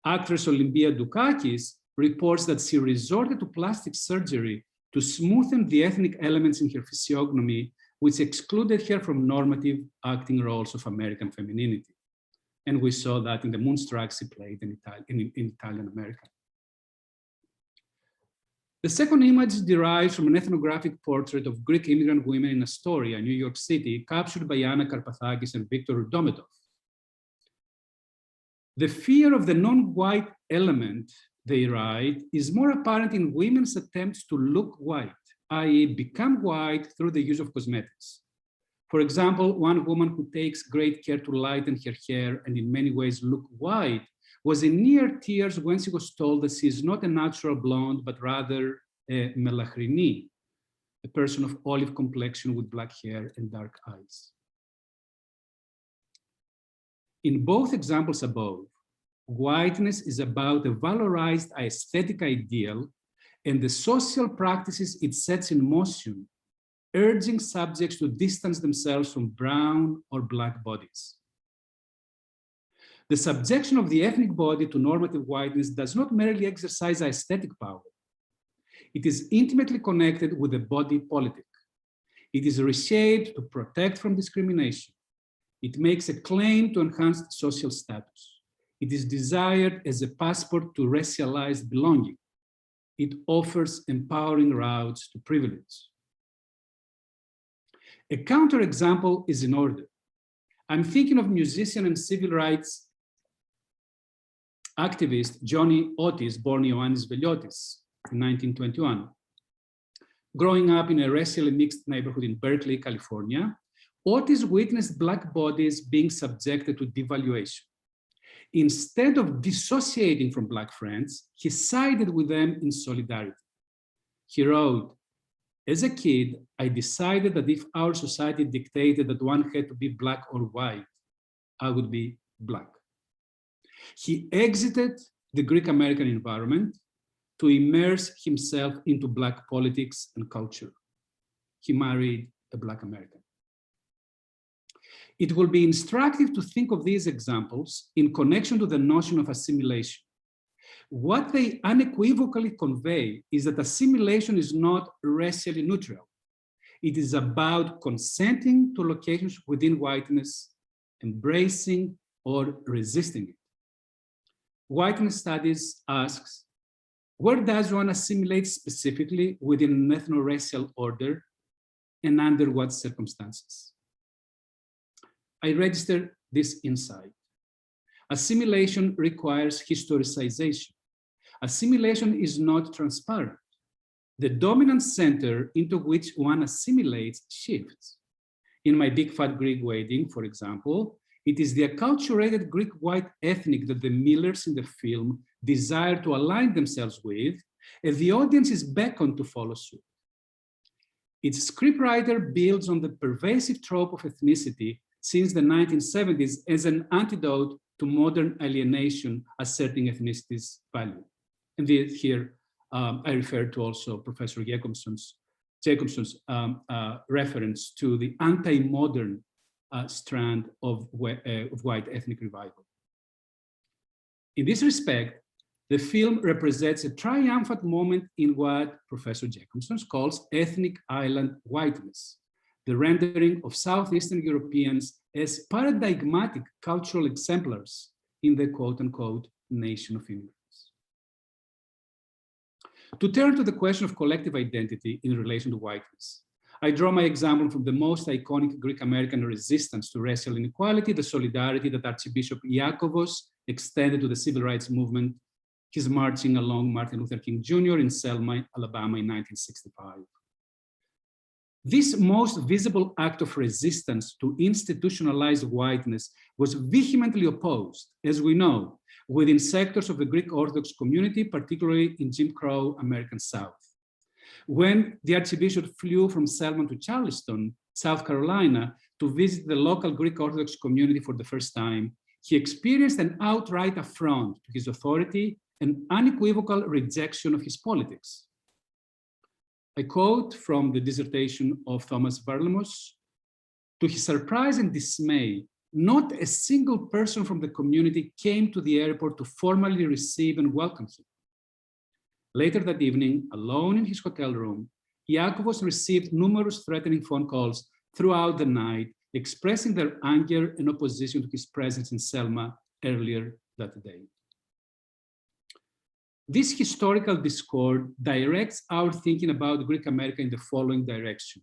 Actress Olympia Dukakis reports that she resorted to plastic surgery to smoothen the ethnic elements in her physiognomy, which excluded her from normative acting roles of American femininity. And we saw that in the Moonstruck she played in Italian American. The second image derives from an ethnographic portrait of Greek immigrant women in Astoria, New York City, captured by Anna Karpathakis and Victor Rudometov. The fear of the non-white element, they write, is more apparent in women's attempts to look white, i.e. become white through the use of cosmetics. For example, one woman who takes great care to lighten her hair and in many ways look white was in near tears when she was told that she is not a natural blonde, but rather a melachrini, a person of olive complexion with black hair and dark eyes. In both examples above, whiteness is about a valorized aesthetic ideal and the social practices it sets in motion, urging subjects to distance themselves from brown or black bodies. The subjection of the ethnic body to normative whiteness does not merely exercise aesthetic power. It is intimately connected with the body politic. It is reshaped to protect from discrimination. It makes a claim to enhanced social status. It is desired as a passport to racialized belonging. It offers empowering routes to privilege. A counterexample is in order. I'm thinking of musician and civil rights activist Johnny Otis, born Ioannis Veliotis in 1921. Growing up in a racially mixed neighborhood in Berkeley, California, Otis witnessed black bodies being subjected to devaluation. Instead of dissociating from black friends, he sided with them in solidarity. He wrote, "As a kid, I decided that if our society dictated that one had to be black or white, I would be black." He exited the Greek American environment to immerse himself into black politics and culture. He married a black American. It will be instructive to think of these examples in connection to the notion of assimilation. What they unequivocally convey is that assimilation is not racially neutral. It is about consenting to locations within whiteness, embracing or resisting it. Whiteness studies asks, where does one assimilate specifically within an ethno-racial order and under what circumstances? I register this insight. Assimilation requires historicization. Assimilation is not transparent. The dominant center into which one assimilates shifts. In My Big Fat Greek Wedding, for example, it is the acculturated Greek white ethnic that the Millers in the film desire to align themselves with, and the audience is beckoned to follow suit. Its scriptwriter builds on the pervasive trope of ethnicity since the 1970s as an antidote to modern alienation asserting ethnicity's value. And here I refer to also Professor Jacobson's reference to the anti-modern strand of white ethnic revival. In this respect, the film represents a triumphant moment in what Professor Jacobson calls ethnic island whiteness, the rendering of Southeastern Europeans as paradigmatic cultural exemplars in the quote-unquote nation of immigrants. To turn to the question of collective identity in relation to whiteness, I draw my example from the most iconic Greek American resistance to racial inequality, the solidarity that Archbishop Iakovos extended to the civil rights movement, his marching along Martin Luther King Jr. in Selma, Alabama in 1965. This most visible act of resistance to institutionalized whiteness was vehemently opposed, as we know, within sectors of the Greek Orthodox community, particularly in Jim Crow American South. When the Archbishop flew from Selma to Charleston, South Carolina, to visit the local Greek Orthodox community for the first time, he experienced an outright affront to his authority and unequivocal rejection of his politics. I quote from the dissertation of Thomas Varlamos, "To his surprise and dismay, not a single person from the community came to the airport to formally receive and welcome him. Later that evening, alone in his hotel room, Iakovos received numerous threatening phone calls throughout the night, expressing their anger and opposition to his presence in Selma earlier that day. This historical discord directs our thinking about Greek America in the following direction.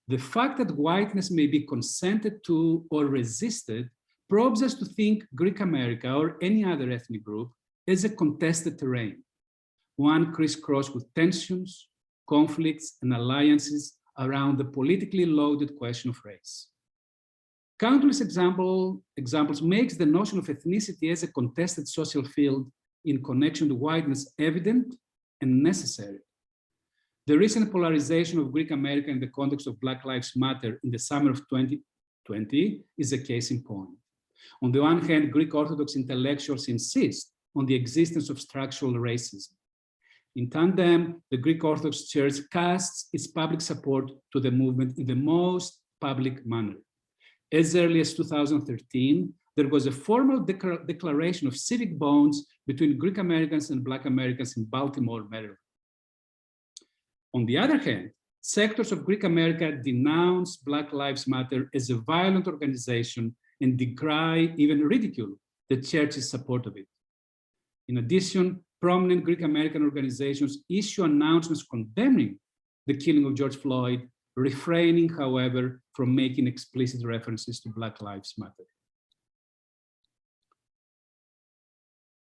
The fact that whiteness may be consented to or resisted probes us to think Greek America or any other ethnic group as a contested terrain, one crisscrossed with tensions, conflicts, and alliances around the politically loaded question of race. Countless examples makes the notion of ethnicity as a contested social field in connection to whiteness evident and necessary. The recent polarization of Greek America in the context of Black Lives Matter in the summer of 2020 is a case in point. On the one hand, Greek Orthodox intellectuals insist on the existence of structural racism. In tandem, the Greek Orthodox Church casts its public support to the movement in the most public manner. As early as 2013, there was a formal declaration of civic bonds between Greek Americans and Black Americans in Baltimore, Maryland. On the other hand, sectors of Greek America denounce Black Lives Matter as a violent organization and decry, even ridicule, the church's support of it. In addition, prominent Greek American organizations issue announcements condemning the killing of George Floyd, refraining, however, from making explicit references to Black Lives Matter.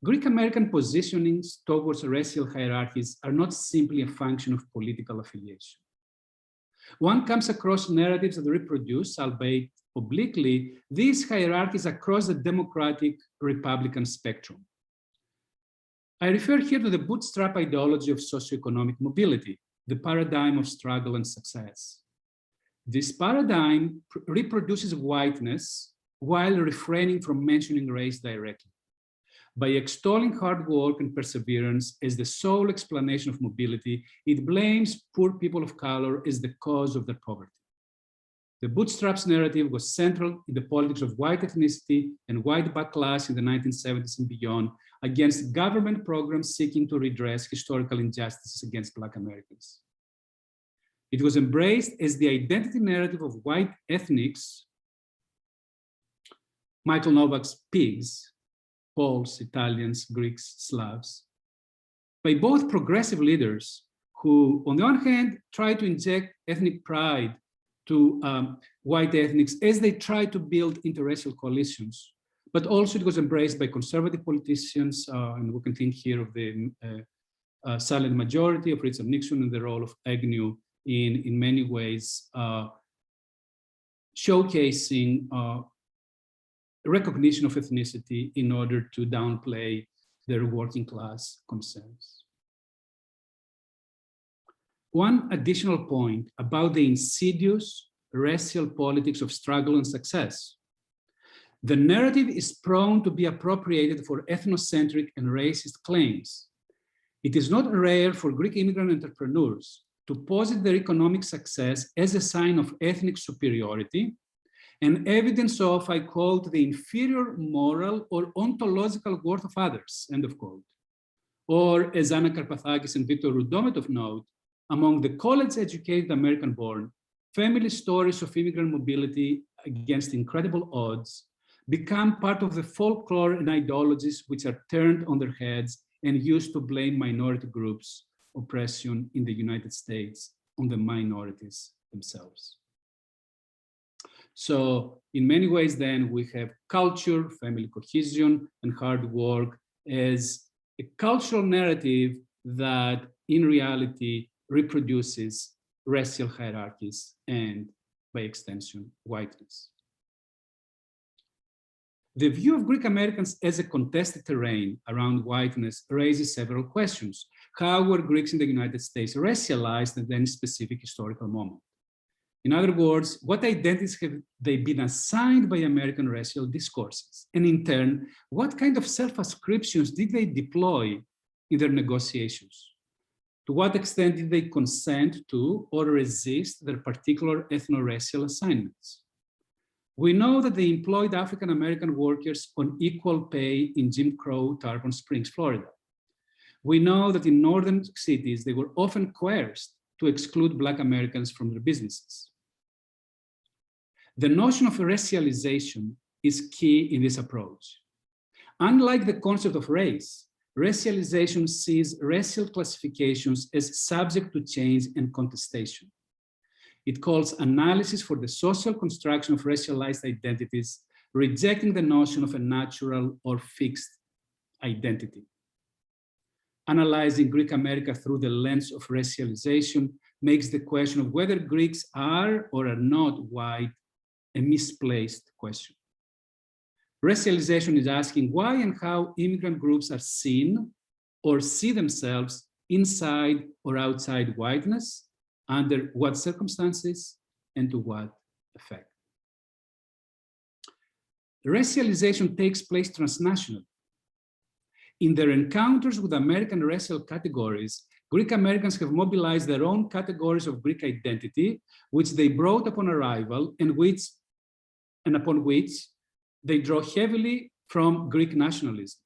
Greek American positionings towards racial hierarchies are not simply a function of political affiliation. One comes across narratives that reproduce, albeit obliquely, these hierarchies across the Democratic Republican spectrum. I refer here to the bootstrap ideology of socioeconomic mobility, the paradigm of struggle and success. This paradigm reproduces whiteness while refraining from mentioning race directly. By extolling hard work and perseverance as the sole explanation of mobility, it blames poor people of color as the cause of their poverty. The bootstraps narrative was central in the politics of white ethnicity and white backlash in the 1970s and beyond against government programs seeking to redress historical injustices against Black Americans. It was embraced as the identity narrative of white ethnics, Michael Novak's pigs, Poles, Italians, Greeks, Slavs, by both progressive leaders who, on the one hand, try to inject ethnic pride to white ethnics as they try to build interracial coalitions, but also it was embraced by conservative politicians, and we can think here of the silent majority of Richard Nixon and the role of Agnew in many ways showcasing recognition of ethnicity in order to downplay their working class concerns. One additional point about the insidious racial politics of struggle and success. The narrative is prone to be appropriated for ethnocentric and racist claims. It is not rare for Greek immigrant entrepreneurs to posit their economic success as a sign of ethnic superiority and evidence of, I quote, the inferior moral or ontological worth of others, end of quote. Or, as Anna Karpathakis and Victor Rudometov note, among the college-educated American-born, family stories of immigrant mobility against incredible odds become part of the folklore and ideologies which are turned on their heads and used to blame minority groups' oppression in the United States on the minorities themselves. So in many ways then we have culture, family cohesion, and hard work as a cultural narrative that in reality reproduces racial hierarchies and by extension, whiteness. The view of Greek Americans as a contested terrain around whiteness raises several questions. How were Greeks in the United States racialized at any specific historical moment? In other words, what identities have they been assigned by American racial discourses? And in turn, what kind of self-ascriptions did they deploy in their negotiations? To what extent did they consent to or resist their particular ethno-racial assignments? We know that they employed African-American workers on equal pay in Jim Crow Tarpon Springs, Florida. We know that in northern cities, they were often coerced to exclude Black Americans from their businesses. The notion of racialization is key in this approach. Unlike the concept of race, racialization sees racial classifications as subject to change and contestation. It calls analysis for the social construction of racialized identities, rejecting the notion of a natural or fixed identity. Analyzing Greek America through the lens of racialization makes the question of whether Greeks are or are not white a misplaced question. Racialization is asking why and how immigrant groups are seen or see themselves inside or outside whiteness, under what circumstances, and to what effect. Racialization takes place transnationally. In their encounters with American racial categories, Greek Americans have mobilized their own categories of Greek identity, which they brought upon arrival and upon which they draw heavily from Greek nationalism.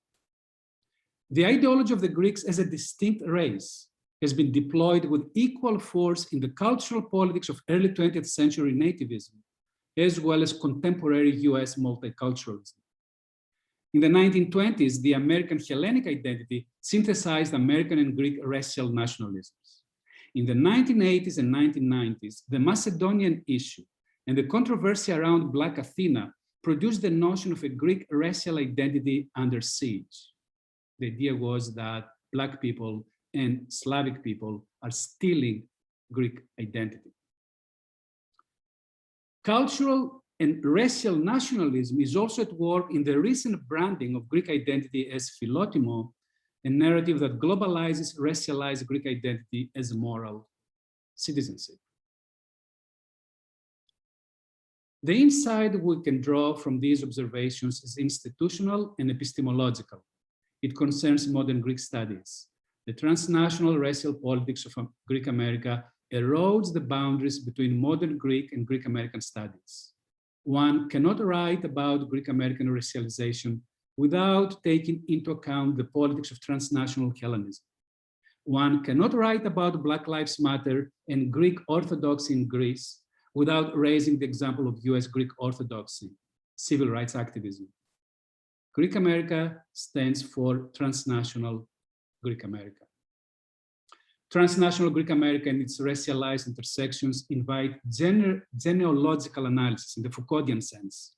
The ideology of the Greeks as a distinct race has been deployed with equal force in the cultural politics of early 20th century nativism, as well as contemporary US multiculturalism. In the 1920s, the American Hellenic identity synthesized American and Greek racial nationalisms. In the 1980s and 1990s, the Macedonian issue and the controversy around Black Athena produced the notion of a Greek racial identity under siege. The idea was that Black people and Slavic people are stealing Greek identity. Cultural and racial nationalism is also at work in the recent branding of Greek identity as philotimo, a narrative that globalizes racialized Greek identity as moral citizenship. The insight we can draw from these observations is institutional and epistemological. It concerns modern Greek studies. The transnational racial politics of Greek America erodes the boundaries between modern Greek and Greek American studies. One cannot write about Greek American racialization without taking into account the politics of transnational Hellenism. One cannot write about Black Lives Matter and Greek Orthodoxy in Greece without raising the example of US Greek Orthodoxy, civil rights activism. Greek America stands for transnational Greek America. Transnational Greek America and its racialized intersections invite genealogical analysis in the Foucauldian sense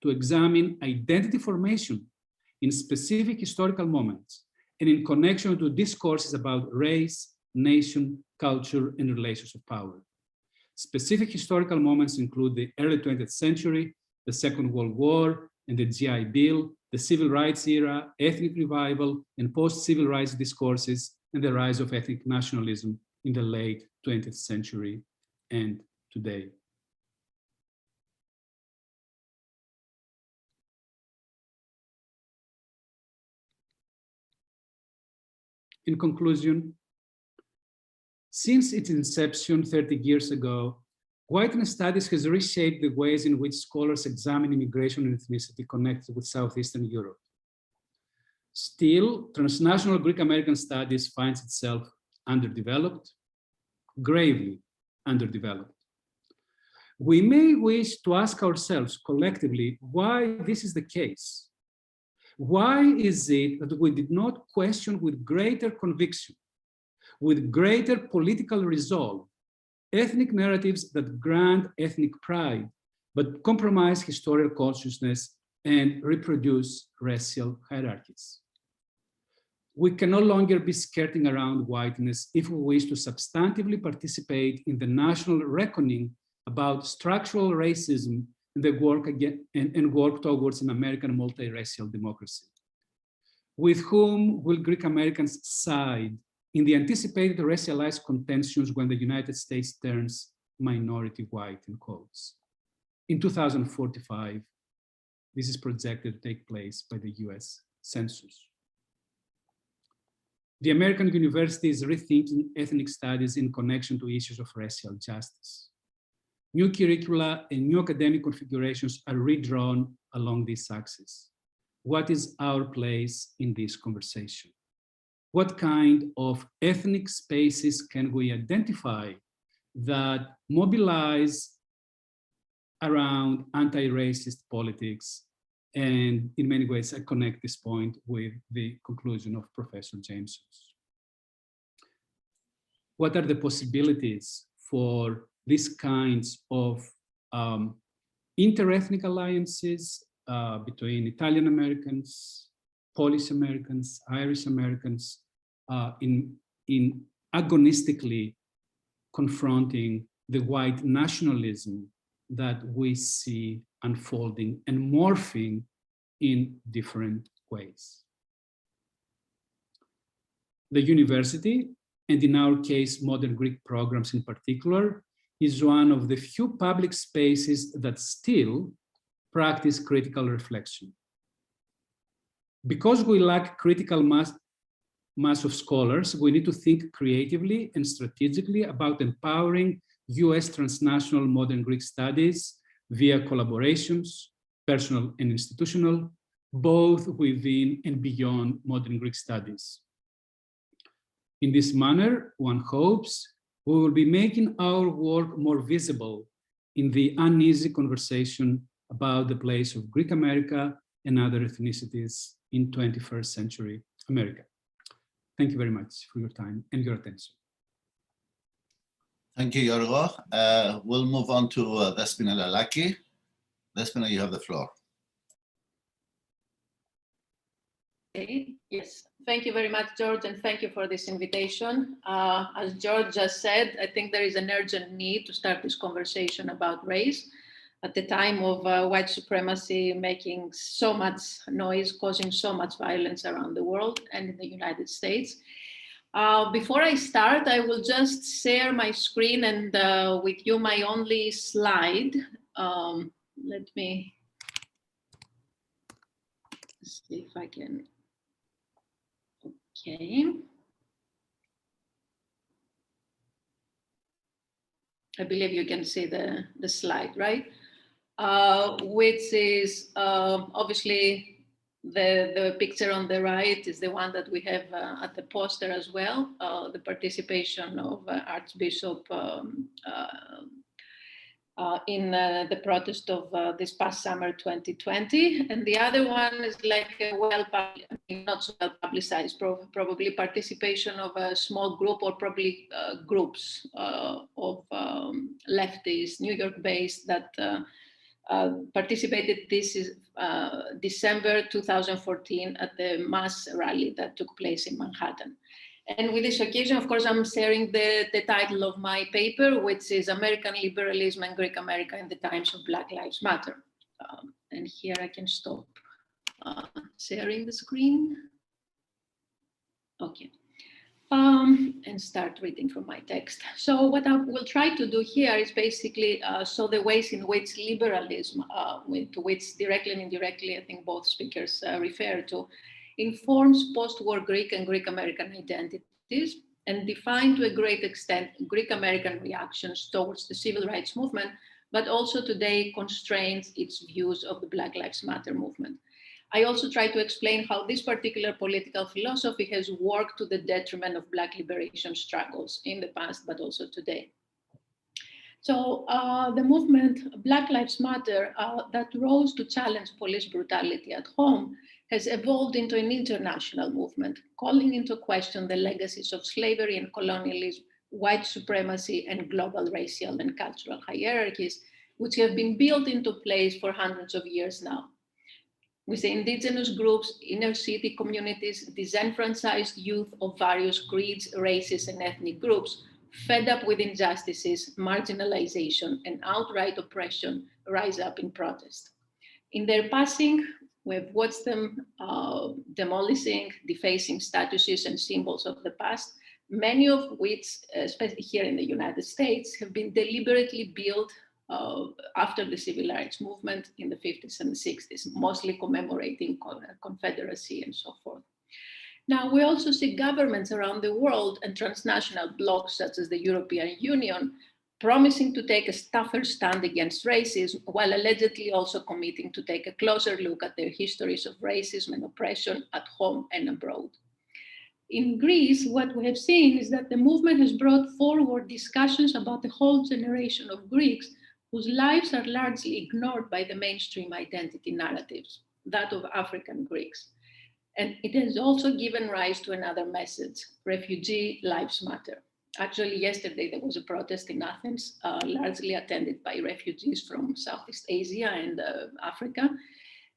to examine identity formation in specific historical moments and in connection to discourses about race, nation, culture, and relations of power. Specific historical moments include the early 20th century, the Second World War, and the GI Bill, the Civil Rights era, ethnic revival, and post-civil rights discourses, and the rise of ethnic nationalism in the late 20th century and today. In conclusion, since its inception 30 years ago, whiteness studies has reshaped the ways in which scholars examine immigration and ethnicity connected with Southeastern Europe. Still, transnational Greek American studies finds itself underdeveloped, gravely underdeveloped. We may wish to ask ourselves collectively why this is the case. Why is it that we did not question with greater conviction, with greater political resolve, ethnic narratives that grant ethnic pride, but compromise historical consciousness and reproduce racial hierarchies? We can no longer be skirting around whiteness if we wish to substantively participate in the national reckoning about structural racism and the work towards an American multiracial democracy. With whom will Greek Americans side in the anticipated racialized contentions when the United States turns minority white, in quotes? In 2045, this is projected to take place by the US Census. The American university is rethinking ethnic studies in connection to issues of racial justice. New curricula and new academic configurations are redrawn along this axis. What is our place in this conversation? What kind of ethnic spaces can we identify that mobilize around anti-racist politics? And in many ways, I connect this point with the conclusion of Professor Jameson's. What are the possibilities for these kinds of inter-ethnic alliances between Italian Americans, Polish Americans, Irish Americans, in agonistically confronting the white nationalism that we see unfolding and morphing in different ways. The university, and in our case, modern Greek programs in particular, is one of the few public spaces that still practice critical reflection. Because we lack critical mass of scholars, we need to think creatively and strategically about empowering US transnational modern Greek studies via collaborations, personal and institutional, both within and beyond modern Greek studies. In this manner, one hopes we will be making our work more visible in the uneasy conversation about the place of Greek America and other ethnicities in 21st century America. Thank you very much for your time and your attention. Thank you, Yorgo. We'll move on to Despina Lalaki. Despina, you have the floor. Okay. Yes, thank you very much, George, and thank you for this invitation. As George just said, I think there is an urgent need to start this conversation about race at the time of white supremacy making so much noise, causing so much violence around the world and in the United States. Before I start, I will just share my screen and with you my only slide. Let me see if I can. Okay. I believe you can see the slide, right? Which is obviously the picture on the right is the one that we have at the poster as well, the participation of Archbishop in the protest of this past summer 2020. And the other one is like not so well publicized, probably participation of a small group or probably groups of leftists, New York based, that participated this is December 2014 at the mass rally that took place in Manhattan. And with this occasion, of course, I'm sharing the title of my paper, which is American Liberalism and Greek America in the Times of Black Lives Matter. And here I can stop sharing the screen. Okay. And start reading from my text. So what I will try to do here is basically show the ways in which liberalism, to which directly and indirectly, I think both speakers refer to, informs post-war Greek and Greek American identities and define to a great extent Greek American reactions towards the civil rights movement, but also today constrains its views of the Black Lives Matter movement. I also try to explain how this particular political philosophy has worked to the detriment of Black liberation struggles in the past, but also today. So the movement Black Lives Matter that rose to challenge police brutality at home has evolved into an international movement, calling into question the legacies of slavery and colonialism, white supremacy, and global racial and cultural hierarchies, which have been built into place for hundreds of years now. With the indigenous groups, inner city communities, disenfranchised youth of various creeds, races, and ethnic groups, fed up with injustices, marginalization, and outright oppression, rise up in protest. In their passing, we've watched them demolishing, defacing statues and symbols of the past, many of which, especially here in the United States, have been deliberately built after the civil rights movement in the 50s and 60s, mostly commemorating Confederacy and so forth. Now, we also see governments around the world and transnational blocs such as the European Union promising to take a tougher stand against racism, while allegedly also committing to take a closer look at their histories of racism and oppression at home and abroad. In Greece, what we have seen is that the movement has brought forward discussions about the whole generation of Greeks whose lives are largely ignored by the mainstream identity narratives, that of African Greeks. And it has also given rise to another message: refugee lives matter. Actually, yesterday there was a protest in Athens, largely attended by refugees from Southeast Asia and Africa.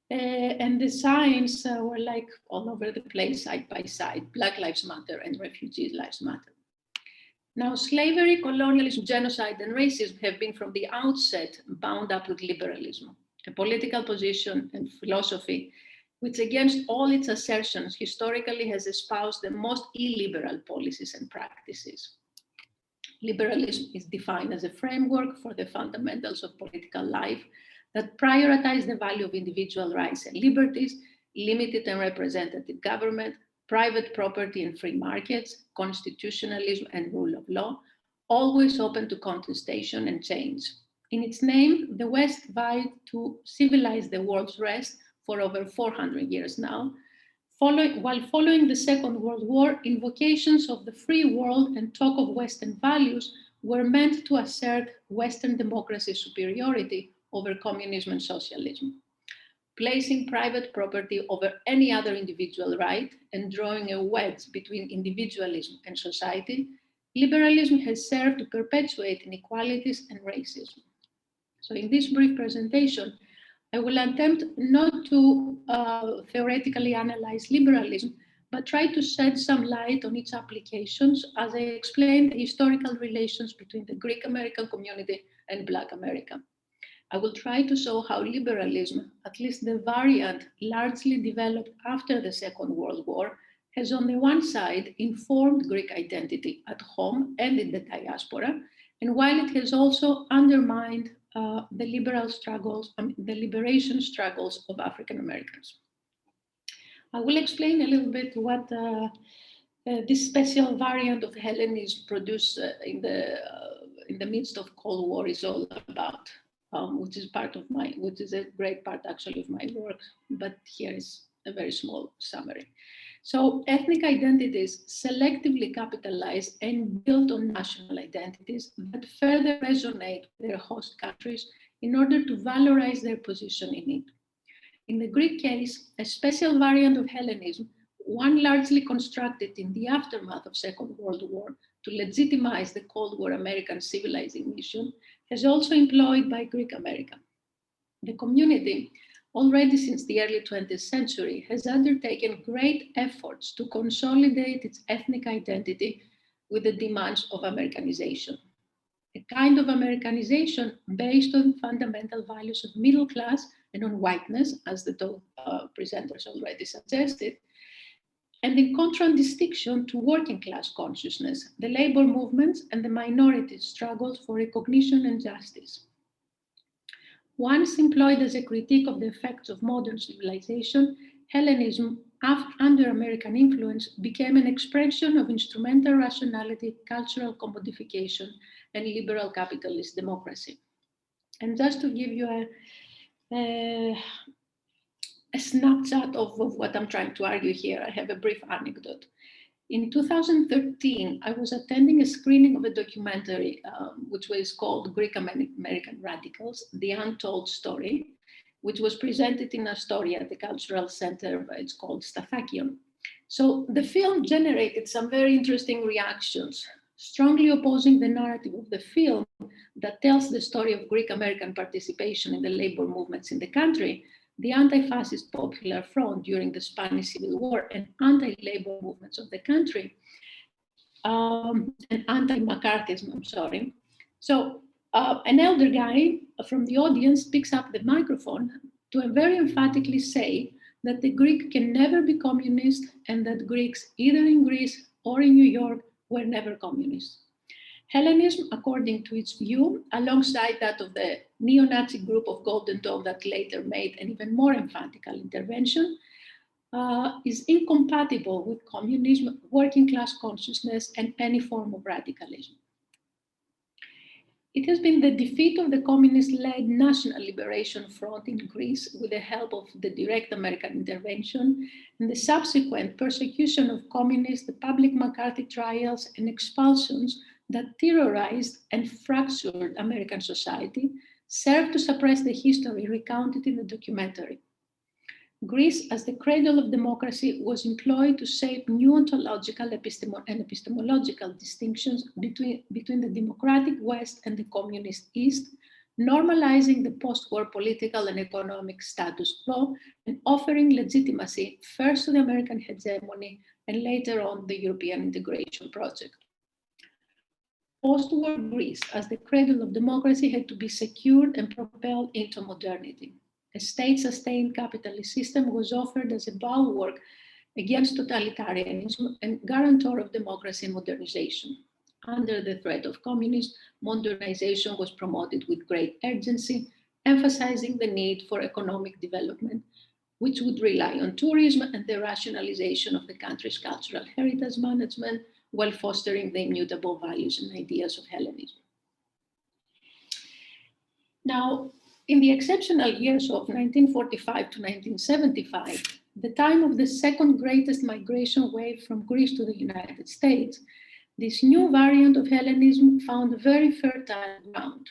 And the signs were like all over the place, side by side: Black Lives Matter and Refugee Lives Matter. Now, slavery, colonialism, genocide, and racism have been from the outset bound up with liberalism, a political position and philosophy which, against all its assertions, historically has espoused the most illiberal policies and practices. Liberalism is defined as a framework for the fundamentals of political life that prioritize the value of individual rights and liberties, limited and representative government, private property and free markets, constitutionalism and rule of law, always open to contestation and change. In its name, the West vowed to civilize the world's rest for over 400 years now. While following the Second World War, invocations of the free world and talk of Western values were meant to assert Western democracy's superiority over communism and socialism, placing private property over any other individual right and drawing a wedge between individualism and society. Liberalism has served to perpetuate inequalities and racism. So in this brief presentation, I will attempt not to theoretically analyze liberalism, but try to shed some light on its applications as I explain the historical relations between the Greek American community and Black America. I will try to show how liberalism, at least the variant largely developed after the Second World War, has on the one side informed Greek identity at home and in the diaspora, and while it has also undermined the liberation struggles of African Americans. I will explain a little bit what this special variant of Hellenism produced in the midst of Cold War is all about, which is a great part actually of my work, but here is a very small summary. So ethnic identities selectively capitalize and build on national identities that further resonate with their host countries in order to valorize their position in it. In the Greek case, a special variant of Hellenism, one largely constructed in the aftermath of Second World War to legitimize the Cold War American civilizing mission, has also employed by Greek America. The community, already since the early 20th century, has undertaken great efforts to consolidate its ethnic identity with the demands of Americanization. A kind of Americanization based on fundamental values of middle class and on whiteness, as the two presenters already suggested, and in contradistinction to working class consciousness, the labor movements and the minorities' struggles for recognition and justice. Once employed as a critique of the effects of modern civilization, Hellenism, under American influence, became an expression of instrumental rationality, cultural commodification, and liberal capitalist democracy. And just to give you a snapshot of what I'm trying to argue here, I have a brief anecdote. In 2013, I was attending a screening of a documentary which was called Greek American Radicals, The Untold Story, which was presented in Astoria at the Cultural Center. It's called Stathakion. So the film generated some very interesting reactions, strongly opposing the narrative of the film that tells the story of Greek American participation in the labor movements in the country, the anti-fascist Popular Front during the Spanish Civil War, and anti-labor movements of the country, and anti-McCarthyism, I'm sorry. So an elder guy from the audience picks up the microphone to very emphatically say that the Greek can never be communist and that Greeks, either in Greece or in New York, were never communists. Hellenism, according to its view, alongside that of the neo-Nazi group of Golden Dawn that later made an even more emphatical intervention, is incompatible with communism, working class consciousness, and any form of radicalism. It has been the defeat of the communist-led National Liberation Front in Greece with the help of the direct American intervention and the subsequent persecution of communists, the public McCarthy trials and expulsions that terrorized and fractured American society served to suppress the history recounted in the documentary. Greece, as the cradle of democracy, was employed to shape new ontological and epistemological distinctions between the democratic West and the communist East, normalizing the post-war political and economic status quo and offering legitimacy first to the American hegemony and later on the European integration project. Post-war Greece, as the cradle of democracy, had to be secured and propelled into modernity. A state-sustained capitalist system was offered as a bulwark against totalitarianism and guarantor of democracy and modernization. Under the threat of communism, modernization was promoted with great urgency, emphasizing the need for economic development, which would rely on tourism and the rationalization of the country's cultural heritage management, while fostering the immutable values and ideas of Hellenism. Now, in the exceptional years of 1945 to 1975, the time of the second greatest migration wave from Greece to the United States, this new variant of Hellenism found very fertile ground.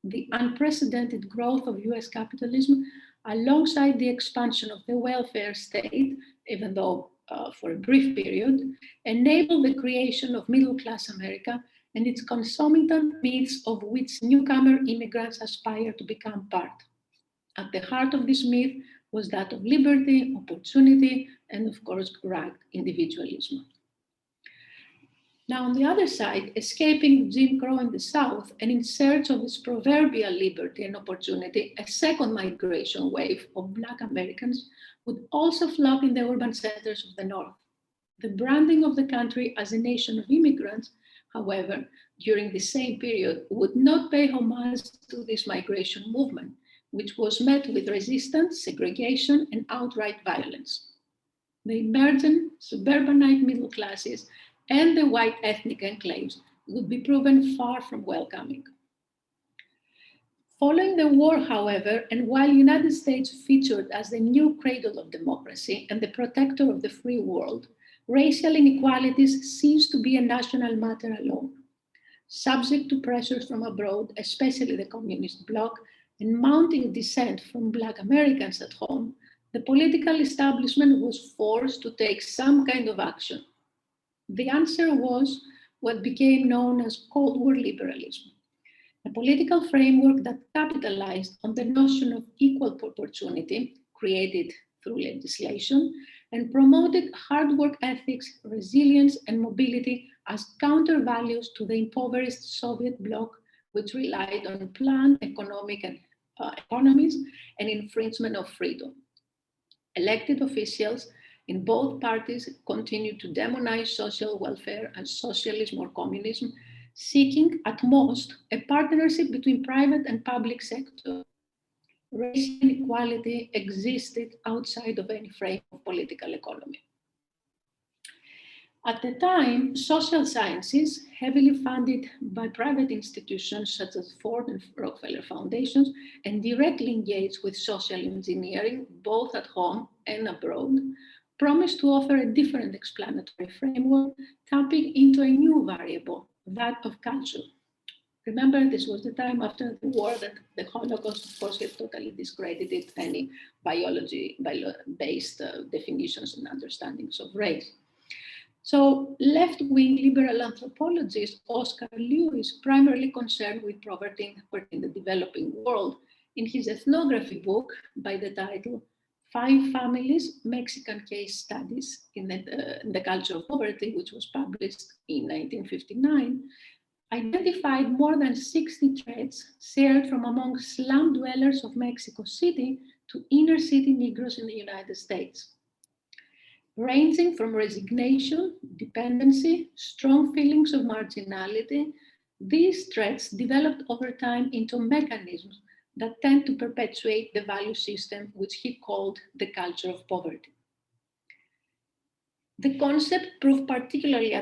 The unprecedented growth of US capitalism, alongside the expansion of the welfare state, even though for a brief period, enabled the creation of middle-class America and its concomitant myths of which newcomer immigrants aspire to become part. At the heart of this myth was that of liberty, opportunity, and of course, rugged individualism. Now, on the other side, escaping Jim Crow in the South and in search of its proverbial liberty and opportunity, a second migration wave of Black Americans would also flock in the urban centers of the North. The branding of the country as a nation of immigrants, however, during the same period would not pay homage to this migration movement, which was met with resistance, segregation, and outright violence. The emergent suburbanite middle classes and the white ethnic enclaves would be proven far from welcoming. Following the war, however, and while the United States featured as the new cradle of democracy and the protector of the free world, racial inequalities ceased to be a national matter alone. Subject to pressures from abroad, especially the communist bloc, and mounting dissent from Black Americans at home, the political establishment was forced to take some kind of action. The answer was what became known as Cold War liberalism, a political framework that capitalized on the notion of equal opportunity created through legislation and promoted hard work ethics, resilience, and mobility as counter values to the impoverished Soviet bloc, which relied on planned economic and economies and infringement of freedom. Elected officials in both parties continued to demonize social welfare as socialism or communism, seeking at most a partnership between private and public sector. Racial inequality existed outside of any frame of political economy. At the time, social sciences, heavily funded by private institutions such as Ford and Rockefeller Foundations, and directly engaged with social engineering, both at home and abroad, promised to offer a different explanatory framework, tapping into a new variable, that of culture. Remember, this was the time after the war that the Holocaust, of course, had totally discredited any biology-based definitions and understandings of race. So left-wing liberal anthropologist Oscar Lewis, primarily concerned with poverty in the developing world, in his ethnography book by the title 5 Families, Mexican Case Studies in the Culture of Poverty, which was published in 1959, identified more than 60 traits shared from among slum dwellers of Mexico City to inner city Negroes in the United States. Ranging from resignation, dependency, strong feelings of marginality, these traits developed over time into mechanisms that tend to perpetuate the value system which he called the culture of poverty. The concept proved particularly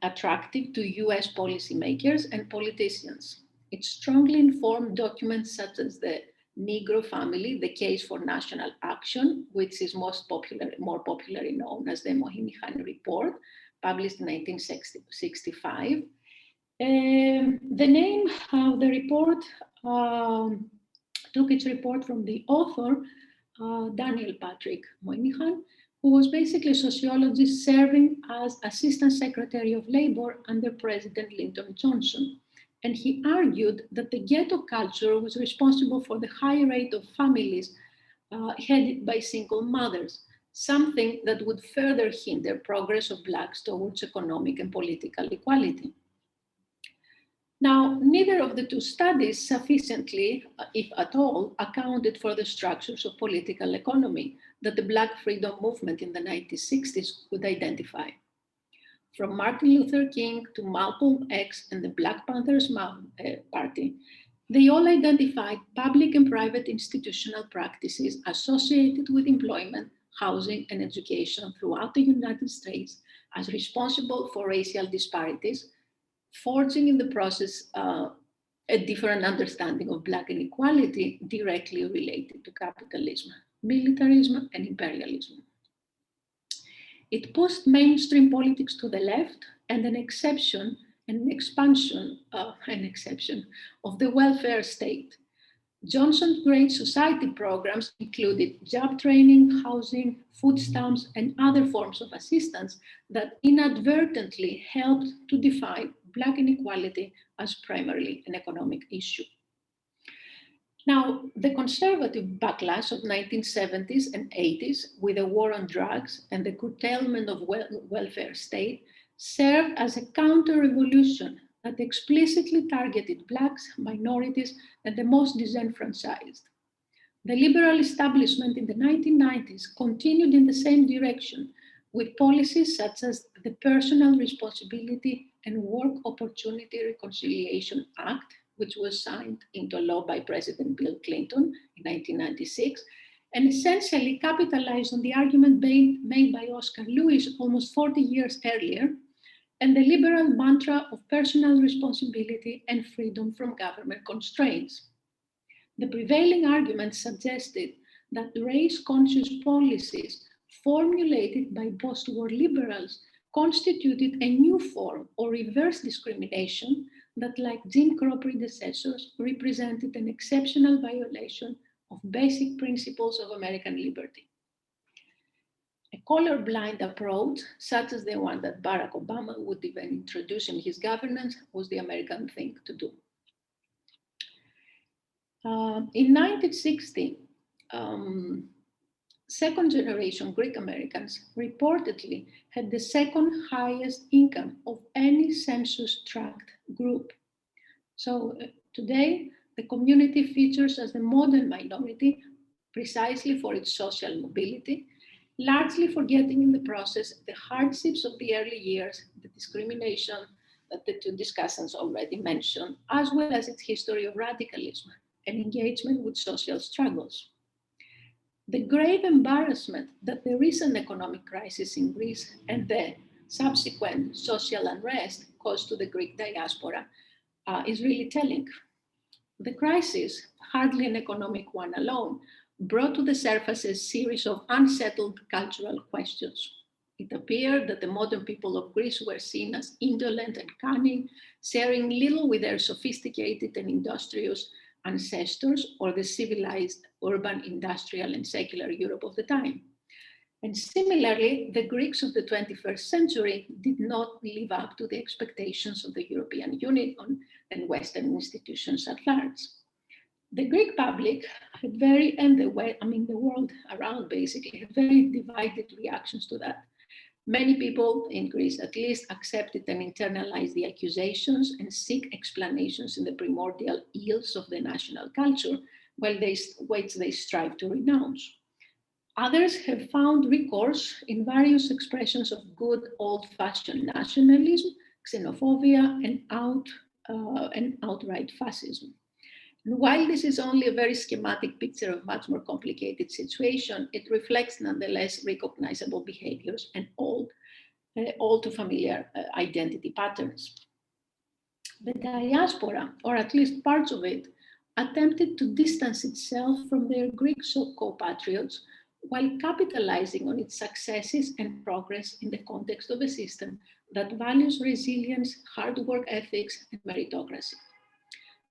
attractive to US policymakers and politicians. It strongly informed documents such as the Negro Family, the Case for National Action, which is more popularly known as the Moynihan Report, published in 1965. The name of the report took its report from the author, Daniel Patrick Moynihan, who was basically a sociologist serving as Assistant Secretary of Labor under President Lyndon Johnson. And he argued that the ghetto culture was responsible for the high rate of families headed by single mothers, something that would further hinder progress of Blacks towards economic and political equality. Now, neither of the two studies sufficiently, if at all, accounted for the structures of political economy that the Black freedom movement in the 1960s would identify. From Martin Luther King to Malcolm X and the Black Panthers Party, they all identified public and private institutional practices associated with employment, housing, and education throughout the United States as responsible for racial disparities, forging in the process a different understanding of Black inequality directly related to capitalism, militarism, and imperialism. It pushed mainstream politics to the left and an expansion of the welfare state. Johnson's Great Society programs included job training, housing, food stamps, and other forms of assistance that inadvertently helped to define Black inequality as primarily an economic issue. Now, the conservative backlash of 1970s and 80s with the war on drugs and the curtailment of welfare state served as a counter-revolution that explicitly targeted Blacks, minorities, and the most disenfranchised. The liberal establishment in the 1990s continued in the same direction with policies such as the Personal Responsibility and Work Opportunity Reconciliation Act, which was signed into law by President Bill Clinton in 1996, and essentially capitalized on the argument made by Oscar Lewis almost 40 years earlier, and the liberal mantra of personal responsibility and freedom from government constraints. The prevailing argument suggested that race-conscious policies formulated by post-war liberals constituted a new form or reverse discrimination that, like Jim Crow predecessors, represented an exceptional violation of basic principles of American liberty. A colorblind approach, such as the one that Barack Obama would even introduce in his governance, was the American thing to do. In 1960, second-generation Greek Americans reportedly had the second highest income of any census-tracked group. So today, the community features as a modern minority precisely for its social mobility, largely forgetting in the process the hardships of the early years, the discrimination that the two discussants already mentioned, as well as its history of radicalism and engagement with social struggles. The grave embarrassment that the recent economic crisis in Greece and the subsequent social unrest caused to the Greek diaspora is really telling. The crisis, hardly an economic one alone, brought to the surface a series of unsettled cultural questions. It appeared that the modern people of Greece were seen as indolent and cunning, sharing little with their sophisticated and industrious ancestors or the civilized urban, industrial, and secular Europe of the time. And similarly, the Greeks of the 21st century did not live up to the expectations of the European Union and Western institutions at large. The Greek public had the world around basically had very divided reactions to that. Many people in Greece, at least, accepted and internalized the accusations and seek explanations in the primordial ills of the national culture, which they strive to renounce. Others have found recourse in various expressions of good old-fashioned nationalism, xenophobia, and outright fascism. And while this is only a very schematic picture of a much more complicated situation, it reflects nonetheless recognizable behaviors and all too familiar identity patterns. The diaspora, or at least parts of it, attempted to distance itself from their Greek compatriots while capitalizing on its successes and progress in the context of a system that values resilience, hard work ethics, and meritocracy.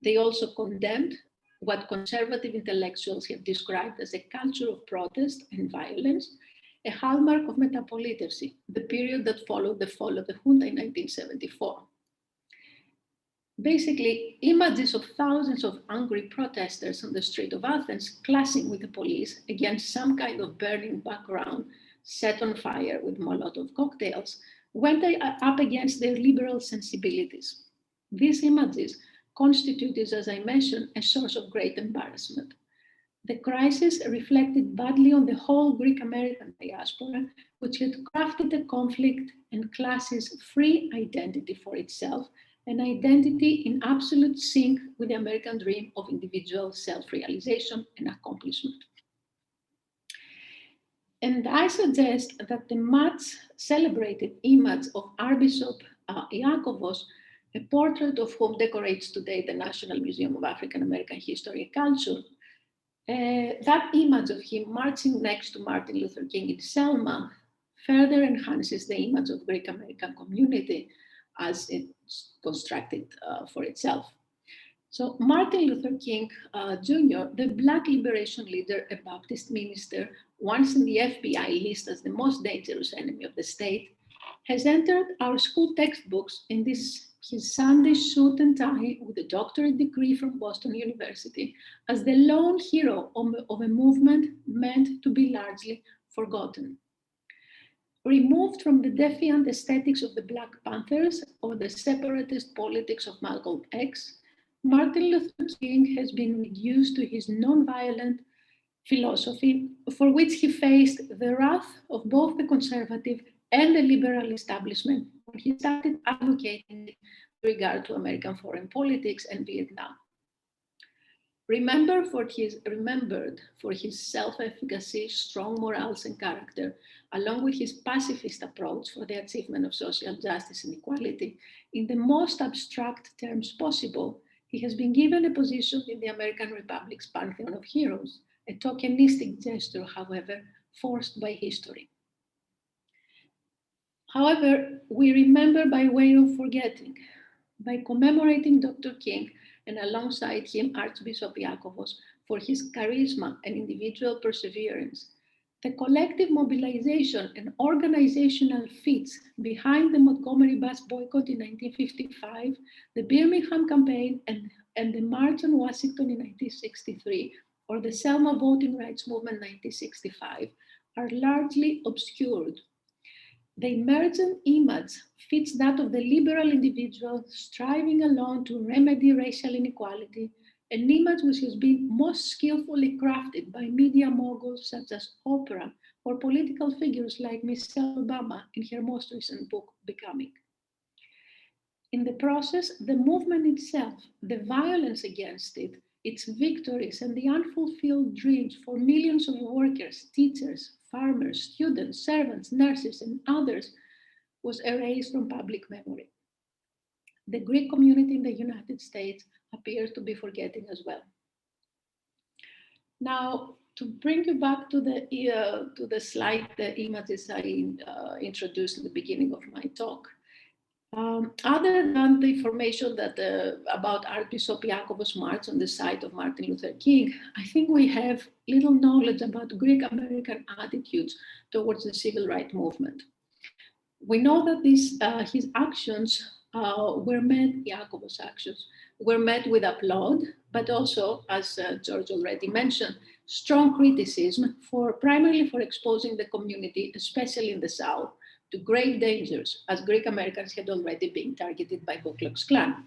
They also condemned what conservative intellectuals have described as a culture of protest and violence, a hallmark of metapolitefsy, the period that followed the fall of the junta in 1974. Basically, images of thousands of angry protesters on the street of Athens clashing with the police against some kind of burning background set on fire with Molotov cocktails went up against their liberal sensibilities. These images constituted, as I mentioned, a source of great embarrassment. The crisis reflected badly on the whole Greek American diaspora, which had crafted a conflict and classes-free identity for itself, an identity in absolute sync with the American dream of individual self-realization and accomplishment. And I suggest that the much celebrated image of Archbishop Iakovos, a portrait of whom decorates today the National Museum of African American History and Culture, that image of him marching next to Martin Luther King in Selma further enhances the image of Greek American community as it's constructed for itself. So Martin Luther King Jr., the Black liberation leader, a Baptist minister, once in the FBI list as the most dangerous enemy of the state, has entered our school textbooks in his Sunday suit and tie with a doctorate degree from Boston University as the lone hero of a movement meant to be largely forgotten. Removed from the defiant aesthetics of the Black Panthers or the separatist politics of Malcolm X, Martin Luther King has been reduced to his nonviolent philosophy, for which he faced the wrath of both the conservative and the liberal establishment when he started advocating with regard to American foreign politics and Vietnam. Remembered for his self-efficacy, strong morals and character, along with his pacifist approach for the achievement of social justice and equality, in the most abstract terms possible, he has been given a position in the American Republic's pantheon of heroes, a tokenistic gesture, however, forced by history. However, we remember by way of forgetting. By commemorating Dr. King and alongside him Archbishop Iakovos for his charisma and individual perseverance, the collective mobilization and organizational feats behind the Montgomery bus boycott in 1955, the Birmingham campaign, and the March on Washington in 1963, or the Selma Voting Rights Movement 1965, are largely obscured. The emergent image fits that of the liberal individual striving alone to remedy racial inequality, an image which has been most skillfully crafted by media moguls such as Oprah or political figures like Michelle Obama in her most recent book, Becoming. In the process, the movement itself, the violence against it, its victories, and the unfulfilled dreams for millions of workers, teachers, farmers, students, servants, nurses, and others was erased from public memory. The Greek community in the United States appears to be forgetting as well. Now, to bring you back to the slide, the images I introduced at the beginning of my talk. Other than the information that about Archbishop Iakovos' march on the site of Martin Luther King, I think we have little knowledge about Greek American attitudes towards the civil rights movement. We know that his actions Iakovos' actions were met with applaud, but also, as George already mentioned, strong criticism primarily for exposing the community, especially in the South, to grave dangers, as Greek Americans had already been targeted by Ku Klux Klan.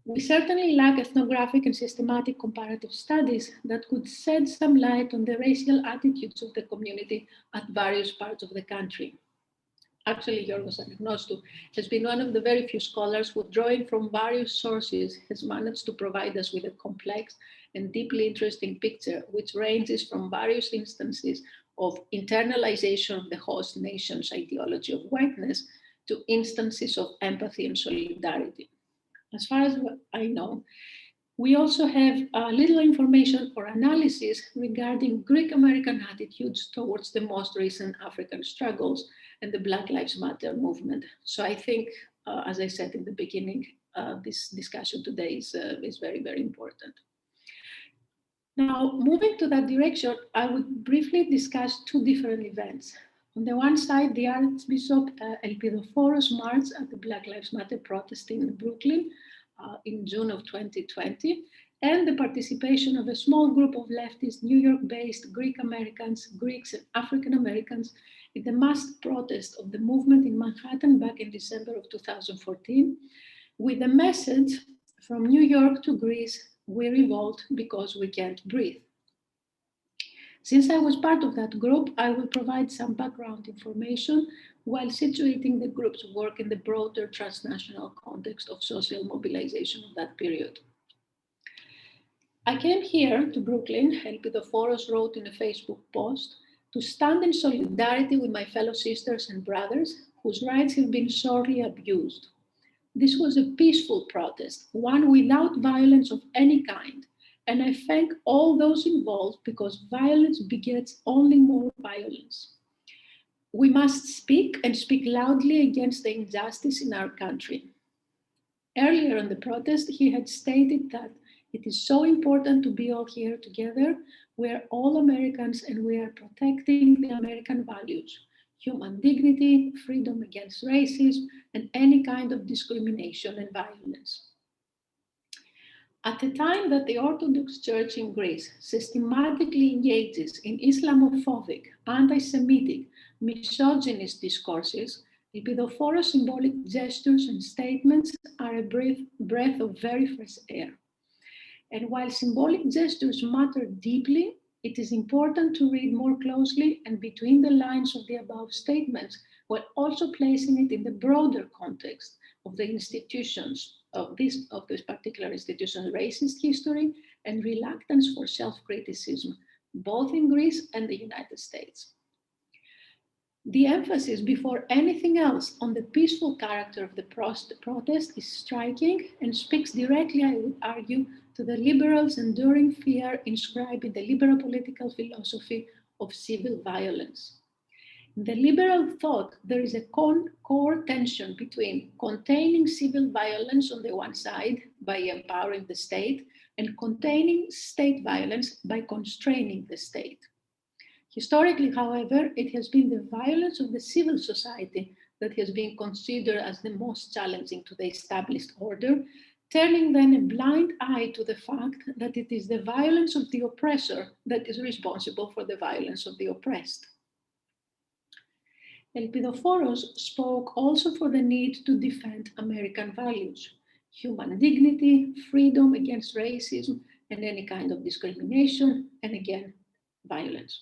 We certainly lack ethnographic and systematic comparative studies that could shed some light on the racial attitudes of the community at various parts of the country. Actually, Yorgos Anagnostou has been one of the very few scholars who, drawing from various sources, has managed to provide us with a complex and deeply interesting picture, which ranges from various instances of internalization of the host nation's ideology of whiteness to instances of empathy and solidarity. as far as I know, we also have little information or analysis regarding Greek American attitudes towards the most recent African struggles and the Black Lives Matter movement. So I think, as I said in the beginning, this discussion today is very, very important. Now, moving to that direction, I would briefly discuss two different events. On the one side, the Archbishop Elpidophorous march at the Black Lives Matter protest in Brooklyn in June of 2020, and the participation of a small group of leftist New York-based Greek Americans, Greeks, and African Americans in the mass protest of the movement in Manhattan back in December of 2014, with a message from New York to Greece: we revolt because we can't breathe. Since I was part of that group, I will provide some background information while situating the group's work in the broader transnational context of social mobilization of that period. I came here to Brooklyn, Elpidophorous wrote in a Facebook post, to stand in solidarity with my fellow sisters and brothers whose rights have been sorely abused. This was a peaceful protest, one without violence of any kind, and I thank all those involved because violence begets only more violence. We must speak and speak loudly against the injustice in our country. Earlier in the protest, he had stated that it is so important to be all here together. We are all Americans and we are protecting the American values: human dignity, freedom against racism, and any kind of discrimination and violence. At the time that the Orthodox Church in Greece systematically engages in Islamophobic, anti-Semitic, misogynist discourses, Elpidophorous symbolic gestures and statements are a breath of very fresh air. And while symbolic gestures matter deeply, it is important to read more closely and between the lines of the above statements, while also placing it in the broader context of the institutions of this particular institution's racist history and reluctance for self-criticism, both in Greece and the United States. The emphasis before anything else on the peaceful character of the protest is striking and speaks directly, I would argue, to the liberals' enduring fear inscribed in the liberal political philosophy of civil violence. In the liberal thought, there is a core tension between containing civil violence on the one side by empowering the state and containing state violence by constraining the state. Historically, however, it has been the violence of the civil society that has been considered as the most challenging to the established order, turning then a blind eye to the fact that it is the violence of the oppressor that is responsible for the violence of the oppressed. Elpidophorous spoke also for the need to defend American values: human dignity, freedom against racism and any kind of discrimination, and again, violence.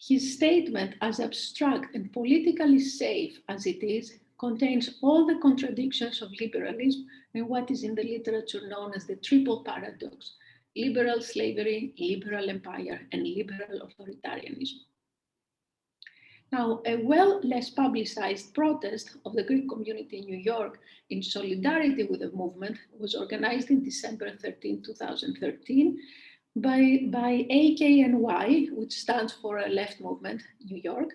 His statement, as abstract and politically safe as it is, contains all the contradictions of liberalism and what is in the literature known as the triple paradox: liberal slavery, liberal empire, and liberal authoritarianism. Now, a less publicized protest of the Greek community in New York in solidarity with the movement was organized in December 13, 2013 by AKNY, which stands for Left Movement New York,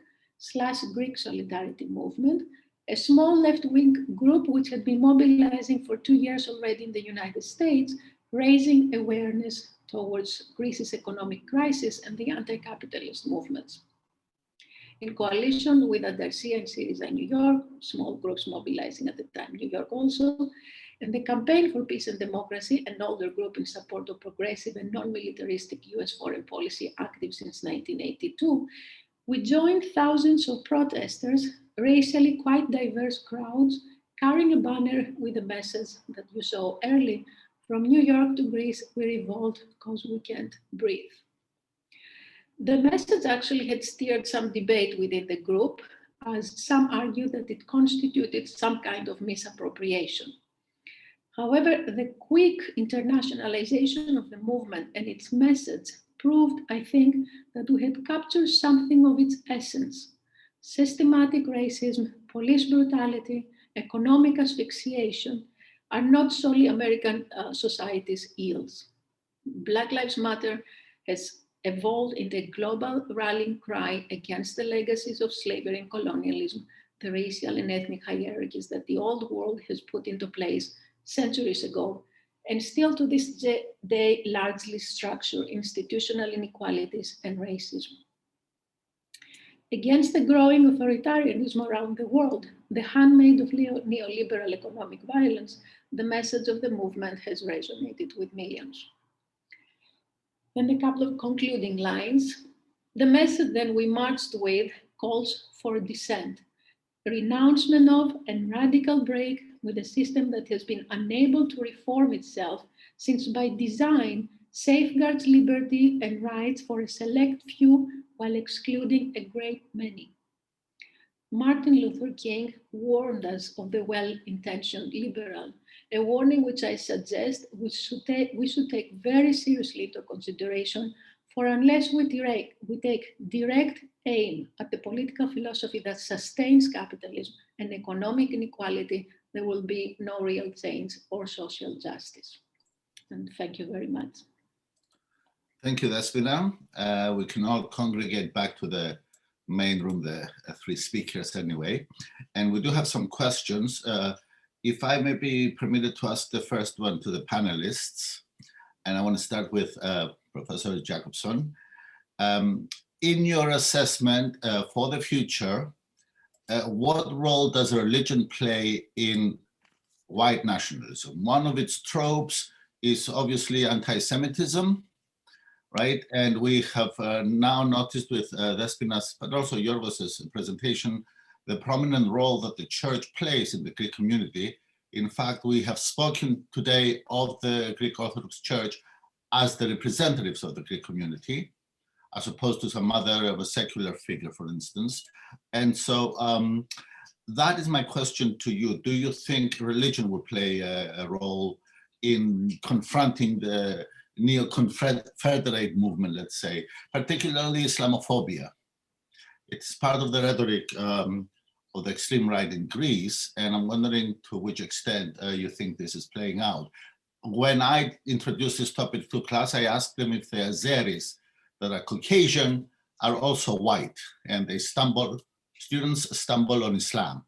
/ Greek Solidarity Movement, a small left-wing group which had been mobilizing for 2 years already in the United States, raising awareness towards Greece's economic crisis and the anti-capitalist movements. In coalition with Adarsia and Syriza in New York, small groups mobilizing at the time, New York also, and the Campaign for Peace and Democracy, an older group in support of progressive and non-militaristic US foreign policy active since 1982, we joined thousands of protesters, racially quite diverse crowds, carrying a banner with a message that you saw early: from New York to Greece, we revolt because we can't breathe. The message actually had steered some debate within the group, as some argued that it constituted some kind of misappropriation. However, the quick internationalization of the movement and its message proved, I think, that we had captured something of its essence: systematic racism, police brutality, economic asphyxiation, are not solely American society's ills. Black Lives Matter has evolved into a global rallying cry against the legacies of slavery and colonialism, the racial and ethnic hierarchies that the old world has put into place centuries ago, and still to this day largely structure institutional inequalities and racism. Against the growing authoritarianism around the world, the handmaid of neoliberal economic violence, the message of the movement has resonated with millions. And a couple of concluding lines. The message then we marched with calls for dissent, renouncement of and radical break with a system that has been unable to reform itself, since by design safeguards liberty and rights for a select few while excluding a great many. Martin Luther King warned us of the well-intentioned liberal, a warning which I suggest we should take very seriously into consideration, for unless we take direct aim at the political philosophy that sustains capitalism and economic inequality, there will be no real change or social justice. And thank you very much. Thank you, Despina. We can all congregate back to the main room, the three speakers anyway. And we do have some questions. If I may be permitted to ask the first one to the panelists, and I want to start with Professor Jacobson. In your assessment for the future, what role does religion play in white nationalism? One of its tropes is obviously anti-Semitism, right? And we have now noticed with Despina's, but also Yorgos's presentation, the prominent role that the church plays in the Greek community. In fact, we have spoken today of the Greek Orthodox Church as the representatives of the Greek community, as opposed to some other of a secular figure, for instance. And so that is my question to you. Do you think religion will play a role in confronting the neo-confederate movement, let's say, particularly Islamophobia? It's part of the rhetoric of the extreme right in Greece, and I'm wondering to which extent you think this is playing out. When I introduced this topic to class, I asked them if the Azeris that are Caucasian are also white, and students stumble on Islam,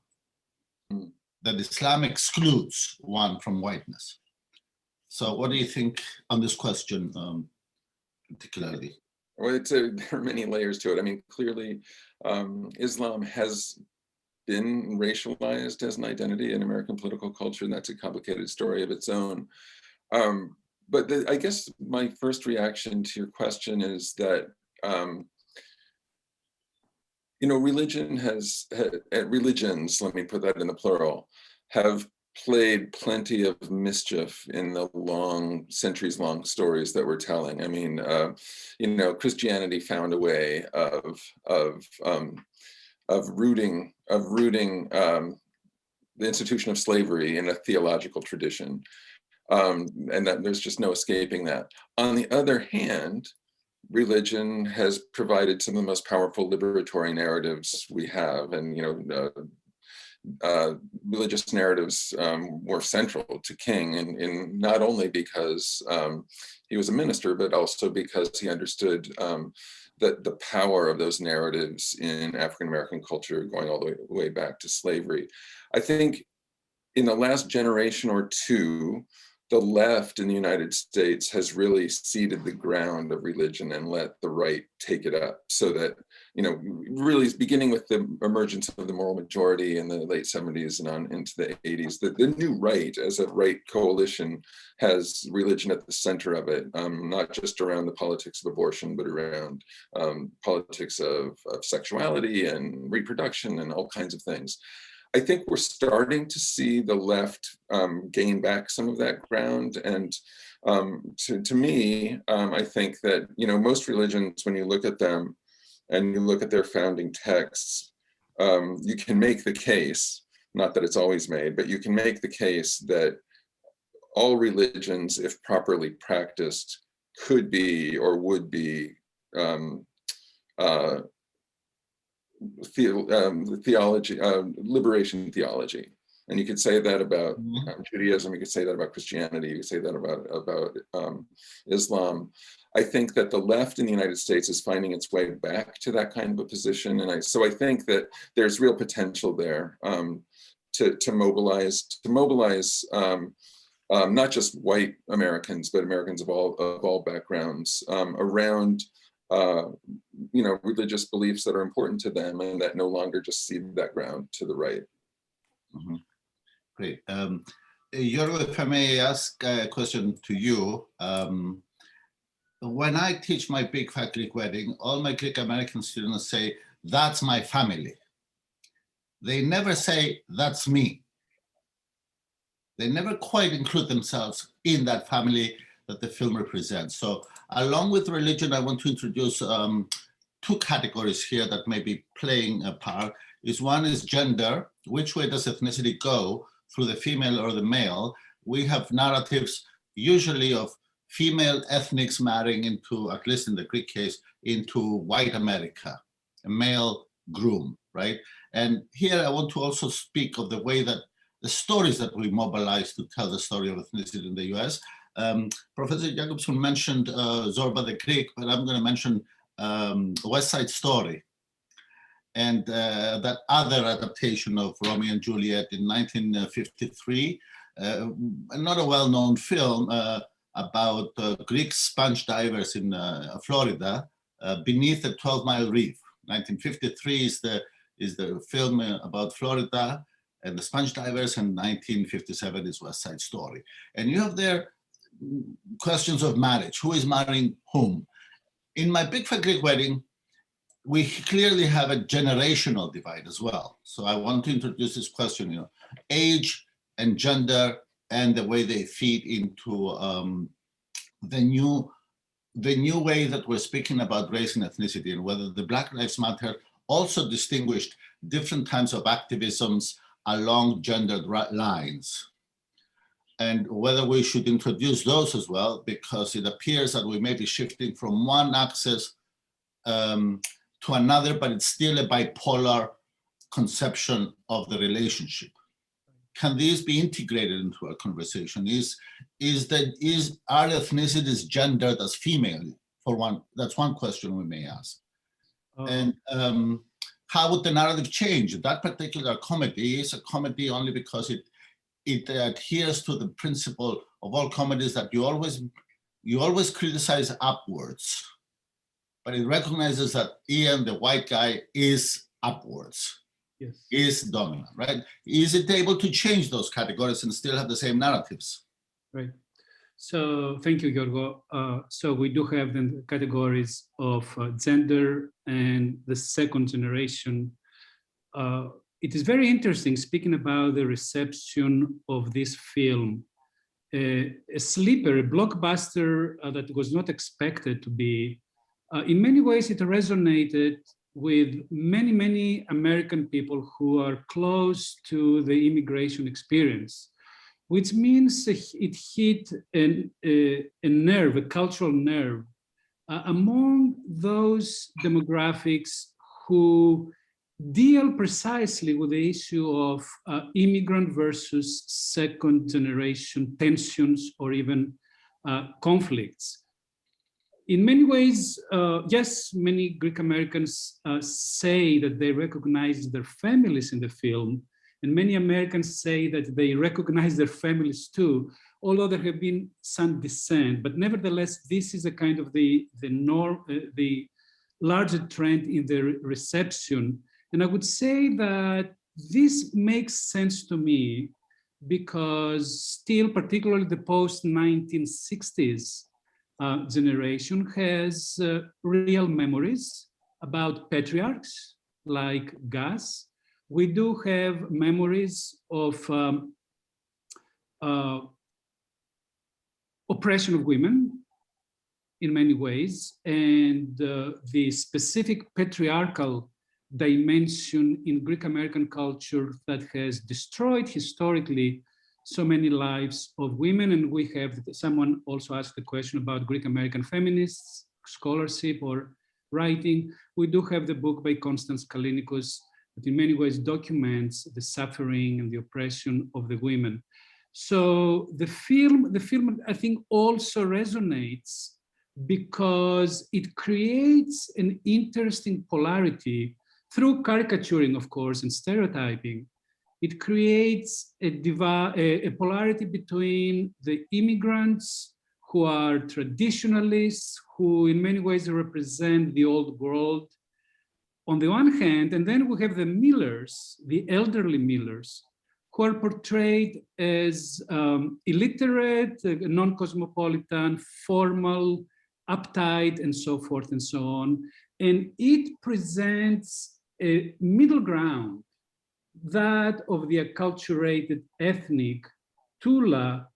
that Islam excludes one from whiteness. So what do you think on this question particularly? Well, there are many layers to it. I mean, clearly, Islam has been racialized as an identity in American political culture, and that's a complicated story of its own. But I guess my first reaction to your question is that, religions, let me put that in the plural, have played plenty of mischief in the centuries-long stories that we're telling. I mean, Christianity found a way of rooting the institution of slavery in a theological tradition. And that there's just no escaping that. On the other hand, religion has provided some of the most powerful liberatory narratives we have, and religious narratives were central to King, and not only because he was a minister, but also because he understood that the power of those narratives in African-American culture going all the way back to slavery. I think in the last generation or two, the left in the United States has really ceded the ground of religion and let the right take it up, so that, really beginning with the emergence of the moral majority in the late 70s and on into the 80s, the new right as a right coalition has religion at the center of it, not just around the politics of abortion, but around politics of sexuality and reproduction and all kinds of things. I think we're starting to see the left gain back some of that ground. And to me, I think that, most religions, when you look at them and you look at their founding texts, you can make the case, not that it's always made, but you can make the case that all religions, if properly practiced, could be or would be liberation theology. And you could say that about Mhm. Judaism, you could say that about Christianity, you could say that about Islam. I think that the left in the United States is finding its way back to that kind of a position. And so I think that there's real potential there to mobilize not just white Americans, but Americans of all backgrounds around religious beliefs that are important to them and that no longer just cede that ground to the right. Mm-hmm. Great. Yorgo, if I may ask a question to you. When I teach my big fat Greek wedding, all my Greek American students say, "That's my family." They never say, "That's me." They never quite include themselves in that family that the film represents. So along with religion, I want to introduce two categories here that may be playing a part. One is gender. Which way does ethnicity go, through the female or the male? We have narratives usually of female ethnics marrying into, at least in the Greek case, into white America, a male groom, right? And here I want to also speak of the way that the stories that we mobilize to tell the story of ethnicity in the US. Professor Jacobson mentioned Zorba the Greek, but I'm going to mention West Side Story, and that other adaptation of Romeo and Juliet in 1953, not a well-known film about Greek sponge divers in Florida beneath a 12-mile reef. 1953 is the film about Florida and the sponge divers, and 1957 is West Side Story. And you have there questions of marriage. Who is marrying whom? In my big fat Greek wedding, we clearly have a generational divide as well. So I want to introduce this question, age and gender and the way they feed into the new way that we're speaking about race and ethnicity, and whether the Black Lives Matter also distinguished different kinds of activisms along gendered lines, and whether we should introduce those as well, because it appears that we may be shifting from one axis to another, but it's still a bipolar conception of the relationship. Can these be integrated into our conversation? Are ethnicities gendered as female? For one, that's one question we may ask. And how would the narrative change? That particular comedy is a comedy only because it adheres to the principle of all comedies that you always criticize upwards, but it recognizes that Ian, the white guy, is upwards, yes, is dominant, right? Is it able to change those categories and still have the same narratives? Right. So thank you, Yorgo. So we do have the categories of gender and the second generation. It is very interesting speaking about the reception of this film. A sleeper, a blockbuster that was not expected to be. In many ways, it resonated with many, many American people who are close to the immigration experience, which means it hit a nerve, a cultural nerve, among those demographics who deal precisely with the issue of immigrant versus second generation tensions or even conflicts. In many ways, yes, many Greek Americans say that they recognize their families in the film, and many Americans say that they recognize their families too, although there have been some dissent. But nevertheless, this is a kind of the norm, the larger trend in the reception. And I would say that this makes sense to me because still, particularly the post-1960s generation has real memories about patriarchs like Gus. We do have memories of oppression of women in many ways, and the specific patriarchal dimension in Greek American culture that has destroyed historically so many lives of women. And we have, someone also asked the question about Greek American feminists, scholarship or writing. We do have the book by Constance Kallinikos but in many ways documents the suffering and the oppression of the women. So the film, I think, also resonates because it creates an interesting polarity through caricaturing, of course, and stereotyping. It creates a polarity between the immigrants who are traditionalists, who in many ways represent the old world on the one hand, and then we have the millers, the elderly millers, who are portrayed as illiterate, non-cosmopolitan, formal, uptight, and so forth and so on. And it presents a middle ground, that of the acculturated ethnic Tula,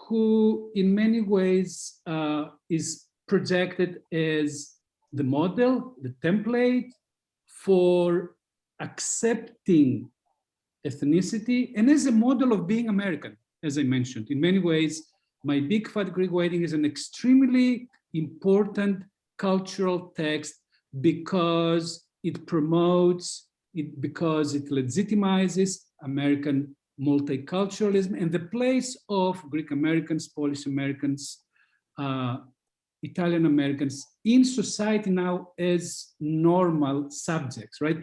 who in many ways is projected as the model, the template for accepting ethnicity and as a model of being American, as I mentioned. In many ways, My Big Fat Greek Wedding is an extremely important cultural text because it promotes, because it legitimizes American multiculturalism and the place of Greek Americans, Polish Americans, Italian Americans in society now as normal subjects, right?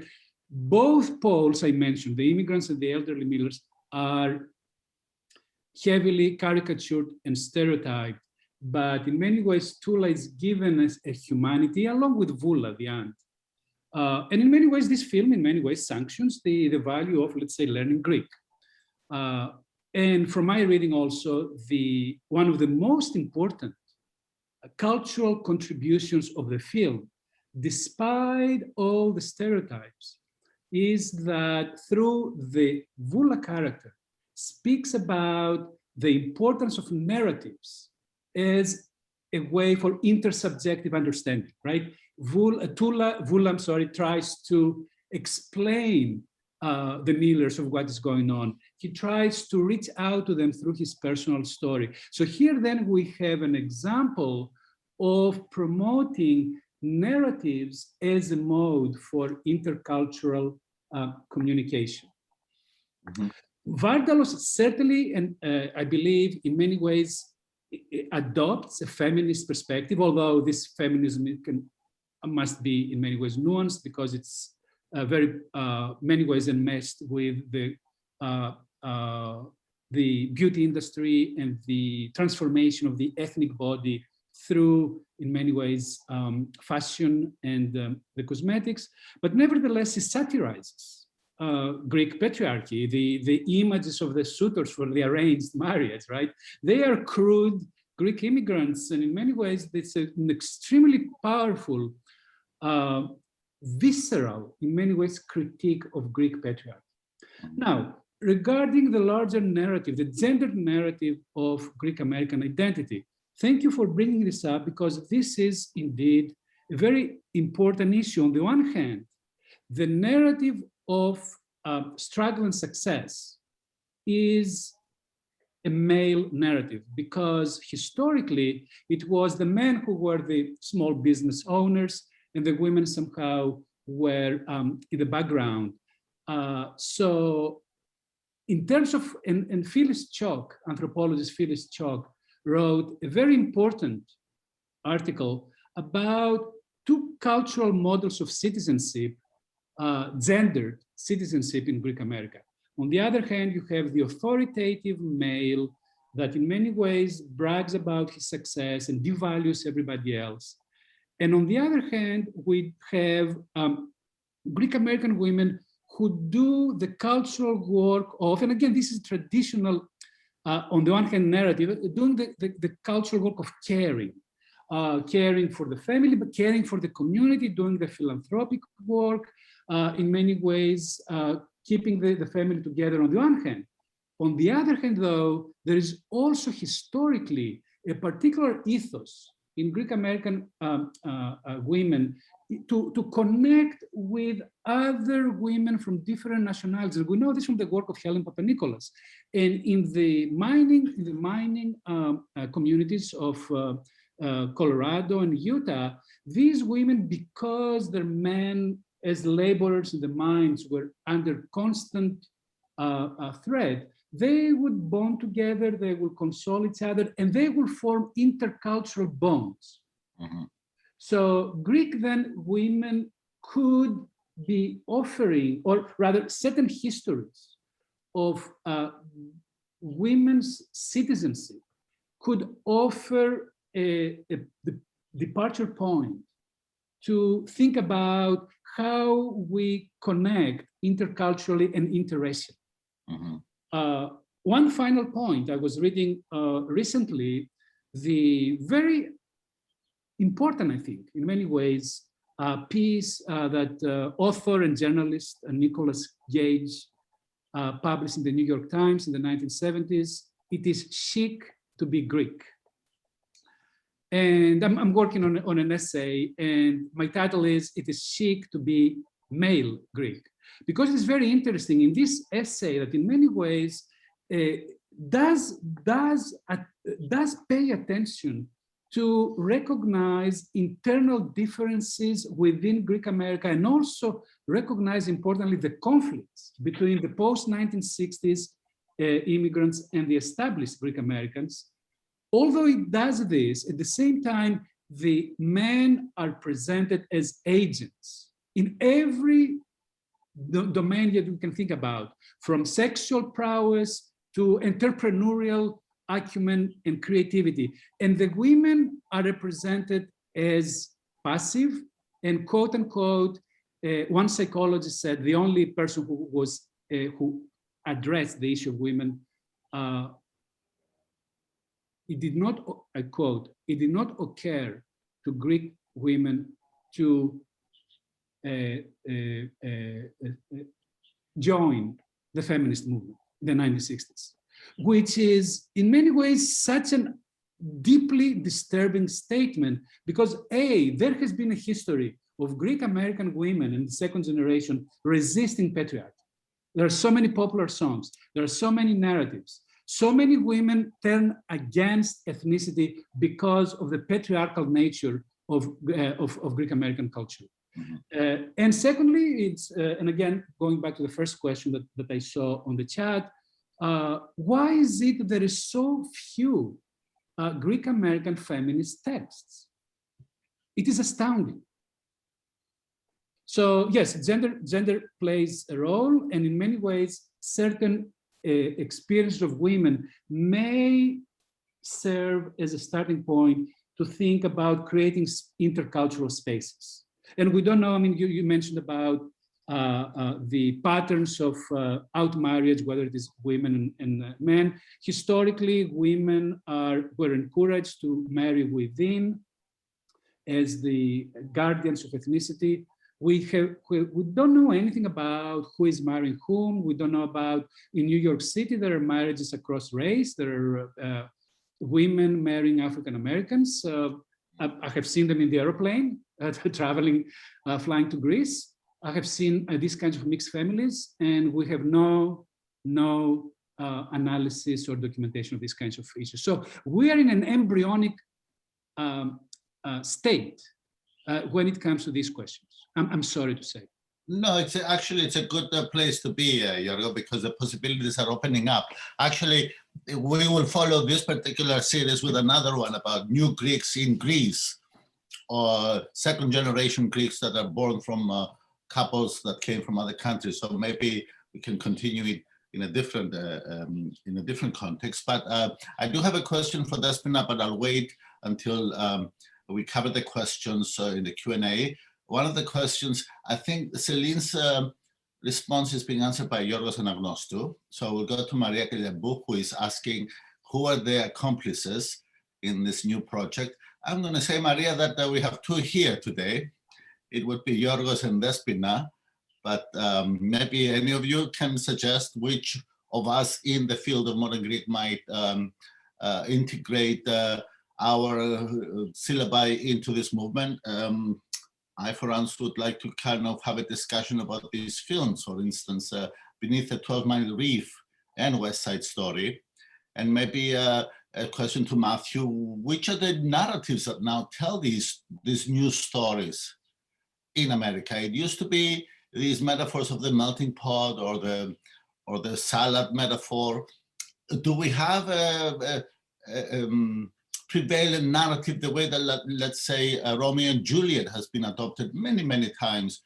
Both poles I mentioned, the immigrants and the elderly millers, are heavily caricatured and stereotyped, but in many ways, Tula is given as a humanity along with Vula, the aunt. And in many ways, this film, in many ways, sanctions the value of, let's say, learning Greek. And from my reading also, one of the most important cultural contributions of the film, despite all the stereotypes, is that through the Vula character, speaks about the importance of narratives as a way for intersubjective understanding, right? Vula tries to explain the millers of what is going on. He tries to reach out to them through his personal story. So here then we have an example of promoting narratives as a mode for intercultural communication. Mm-hmm. Vardalos certainly, and I believe in many ways, adopts a feminist perspective, although this feminism must be in many ways nuanced because it's very many ways enmeshed with the beauty industry and the transformation of the ethnic body through, in many ways, fashion and the cosmetics, but nevertheless it satirizes Greek patriarchy, the images of the suitors for the arranged marriage, right? They are crude Greek immigrants, and in many ways it's an extremely powerful, visceral, in many ways, critique of Greek patriarchy. Now, regarding the larger narrative, the gendered narrative of Greek American identity, thank you for bringing this up because this is indeed a very important issue. On the one hand, the narrative of struggle and success is a male narrative because historically it was the men who were the small business owners and the women somehow were in the background. So in terms of, and Phyllis Chalk, anthropologist Phyllis Chalk, wrote a very important article about two cultural models of citizenship, gendered citizenship in Greek America. On the other hand, you have the authoritative male that in many ways brags about his success and devalues everybody else. And on the other hand, we have Greek American women who do the cultural work of, and again, this is traditional, on the one hand narrative, doing the cultural work of caring. Caring for the family, but caring for the community, doing the philanthropic work, in many ways, keeping the family together on the one hand. On the other hand, though, there is also historically a particular ethos in Greek American women to connect with other women from different nationalities. We know this from the work of Helen Papanikolas. And in the mining communities of Colorado and Utah, these women, because their men as laborers in the mines were under constant threat, they would bond together, they will console each other, and they will form intercultural bonds. Mm-hmm. So Greek then women could be offering, or rather certain histories of women's citizenship could offer a departure point to think about how we connect interculturally and interracially. Mm-hmm. One final point, I was reading recently, the very important, I think, in many ways, piece that author and journalist Nicholas Gage published in the New York Times in the 1970s. It is chic to be Greek. And I'm working on an essay, and my title is, It is chic to be male Greek. Because it's very interesting in this essay that in many ways does pay attention to recognize internal differences within Greek America, and also recognize, importantly, the conflicts between the post-1960s immigrants and the established Greek Americans. Although it does this, at the same time, the men are presented as agents in every domain that we can think about, from sexual prowess to entrepreneurial acumen and creativity. And the women are represented as passive and, quote unquote, one psychologist said the only person who addressed the issue of women, it did not, I quote, it did not occur to Greek women to join the feminist movement in the 1960s, which is in many ways such a deeply disturbing statement, because A, there has been a history of Greek American women in the second generation resisting patriarchy. There are so many popular songs, there are so many narratives, so many women turn against ethnicity because of the patriarchal nature of Greek American culture. Mm-hmm. And secondly, it's, and again, going back to the first question that I saw on the chat, why is it that there is so few Greek American feminist texts? It is astounding. So yes, gender plays a role, and in many ways, certain experiences of women may serve as a starting point to think about creating intercultural spaces. And we don't know, I mean, you mentioned about the patterns of out marriage, whether it is women and men. Historically, women were encouraged to marry within as the guardians of ethnicity. We don't know anything about who is marrying whom. We don't know about, in New York City, there are marriages across race. There are women marrying African Americans. I have seen them in the airplane, traveling, flying to Greece. I have seen these kinds of mixed families, and we have no analysis or documentation of these kinds of issues. So we are in an embryonic state when it comes to these questions. I'm sorry to say. No, it's a good place to be, Yorgo, because the possibilities are opening up. Actually, we will follow this particular series with another one about new Greeks in Greece, or second generation Greeks that are born from couples that came from other countries. So maybe we can continue it in a different context. But I do have a question for Despina, but I'll wait until we cover the questions in the Q&A. One of the questions, I think Celine's response is being answered by Yorgos Anagnostou. So we'll go to Maria Keliabou, who is asking who are the accomplices in this new project. I'm going to say, Maria, that we have two here today. It would be Yorgos and Despina, but maybe any of you can suggest which of us in the field of modern Greek might integrate our syllabi into this movement. I, for instance, would like to kind of have a discussion about these films, for instance, Beneath the 12-Mile Reef and West Side Story. And maybe a question to Matthew, which are the narratives that now tell these new stories? in America. It used to be these metaphors of the melting pot or the salad metaphor. Do we have a prevalent narrative the way that, let's say, Romeo and Juliet has been adopted many, many times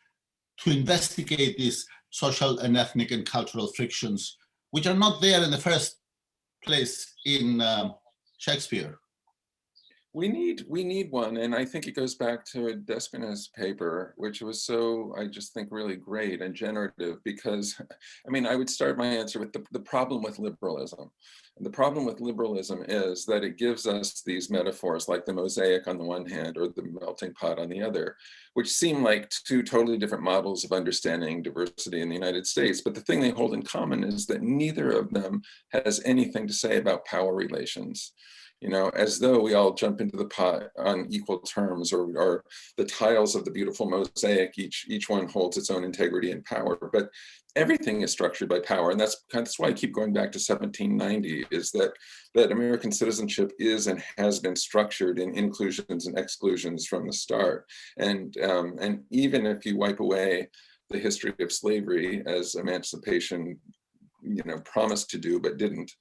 to investigate these social and ethnic and cultural frictions, which are not there in the first place in Shakespeare? We need one, and I think it goes back to Despina's paper, which was so, I just think, really great and generative, because, I mean, I would start my answer with the problem with liberalism. And the problem with liberalism is that it gives us these metaphors like the mosaic on the one hand or the melting pot on the other, which seem like two totally different models of understanding diversity in the United States. But the thing they hold in common is that neither of them has anything to say about power relations. You know, as though we all jump into the pot on equal terms, or the tiles of the beautiful mosaic, each one holds its own integrity and power, but everything is structured by power. And that's why I keep going back to 1790, is that American citizenship is and has been structured in inclusions and exclusions from the start. And even if you wipe away the history of slavery, as emancipation, you know, promised to do but didn't,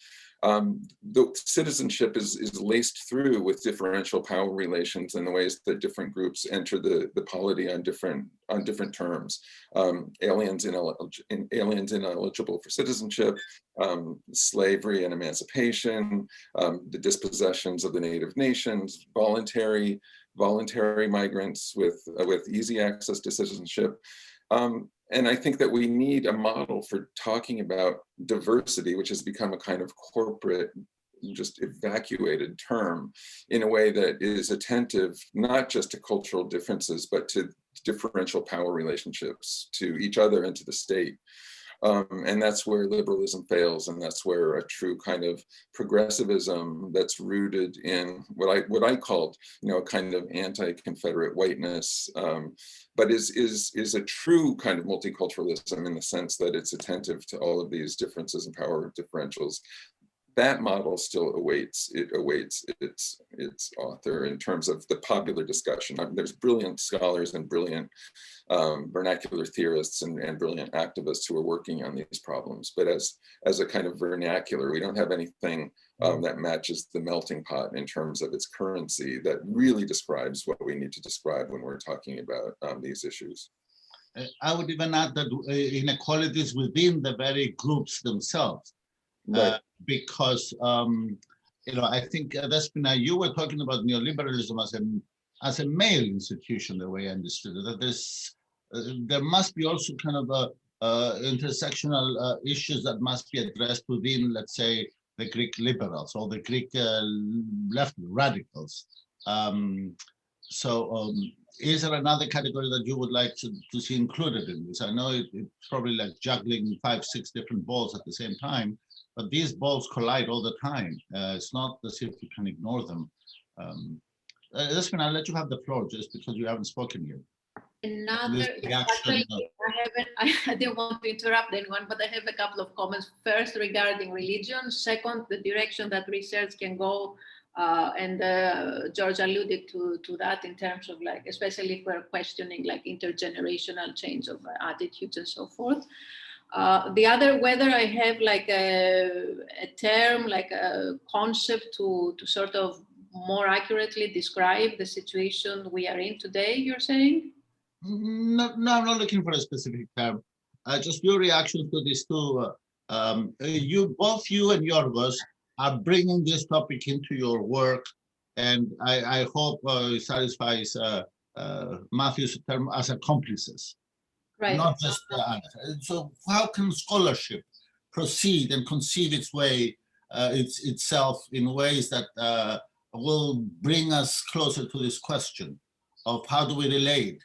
the citizenship is laced through with differential power relations and the ways that different groups enter the polity on different terms. Aliens ineligible for citizenship, slavery and emancipation, the dispossessions of the native nations, voluntary migrants with easy access to citizenship. And I think that we need a model for talking about diversity, which has become a kind of corporate, just evacuated term, in a way that is attentive not just to cultural differences, but to differential power relationships to each other and to the state. And that's where liberalism fails, and that's where a true kind of progressivism that's rooted in what I called, you know, a kind of anti-Confederate whiteness, but is a true kind of multiculturalism in the sense that it's attentive to all of these differences and power differentials. That model still awaits its author in terms of the popular discussion. I mean, there's brilliant scholars and brilliant vernacular theorists and brilliant activists who are working on these problems. But as a kind of vernacular, we don't have anything that matches the melting pot in terms of its currency that really describes what we need to describe when we're talking about these issues. I would even add that inequalities within the very groups themselves. Right. Because you know, I think Despina, you were talking about neoliberalism as a male institution, the way I understood it. That there must be also kind of intersectional issues that must be addressed within, let's say, the Greek liberals or the Greek left radicals. Is there another category that you would like to see included in this? I know it's probably like juggling 5-6 different balls at the same time, but these balls collide all the time. It's not as if you can ignore them. Despina, I'll let you have the floor just because you haven't spoken yet. Actually, I didn't want to interrupt anyone, but I have a couple of comments. First, regarding religion. Second, the direction that research can go, and George alluded to that in terms of, like, especially if we're questioning like intergenerational change of attitudes and so forth. The other, whether I have like a term, like a concept to sort of more accurately describe the situation we are in today, you're saying? No, I'm not looking for a specific term. Just your reaction to these two. Both you and Iakovos are bringing this topic into your work, and I hope it satisfies Matthew's term as accomplices. Right. Not just so how can scholarship proceed and conceive its way itself in ways that will bring us closer to this question of how do we relate?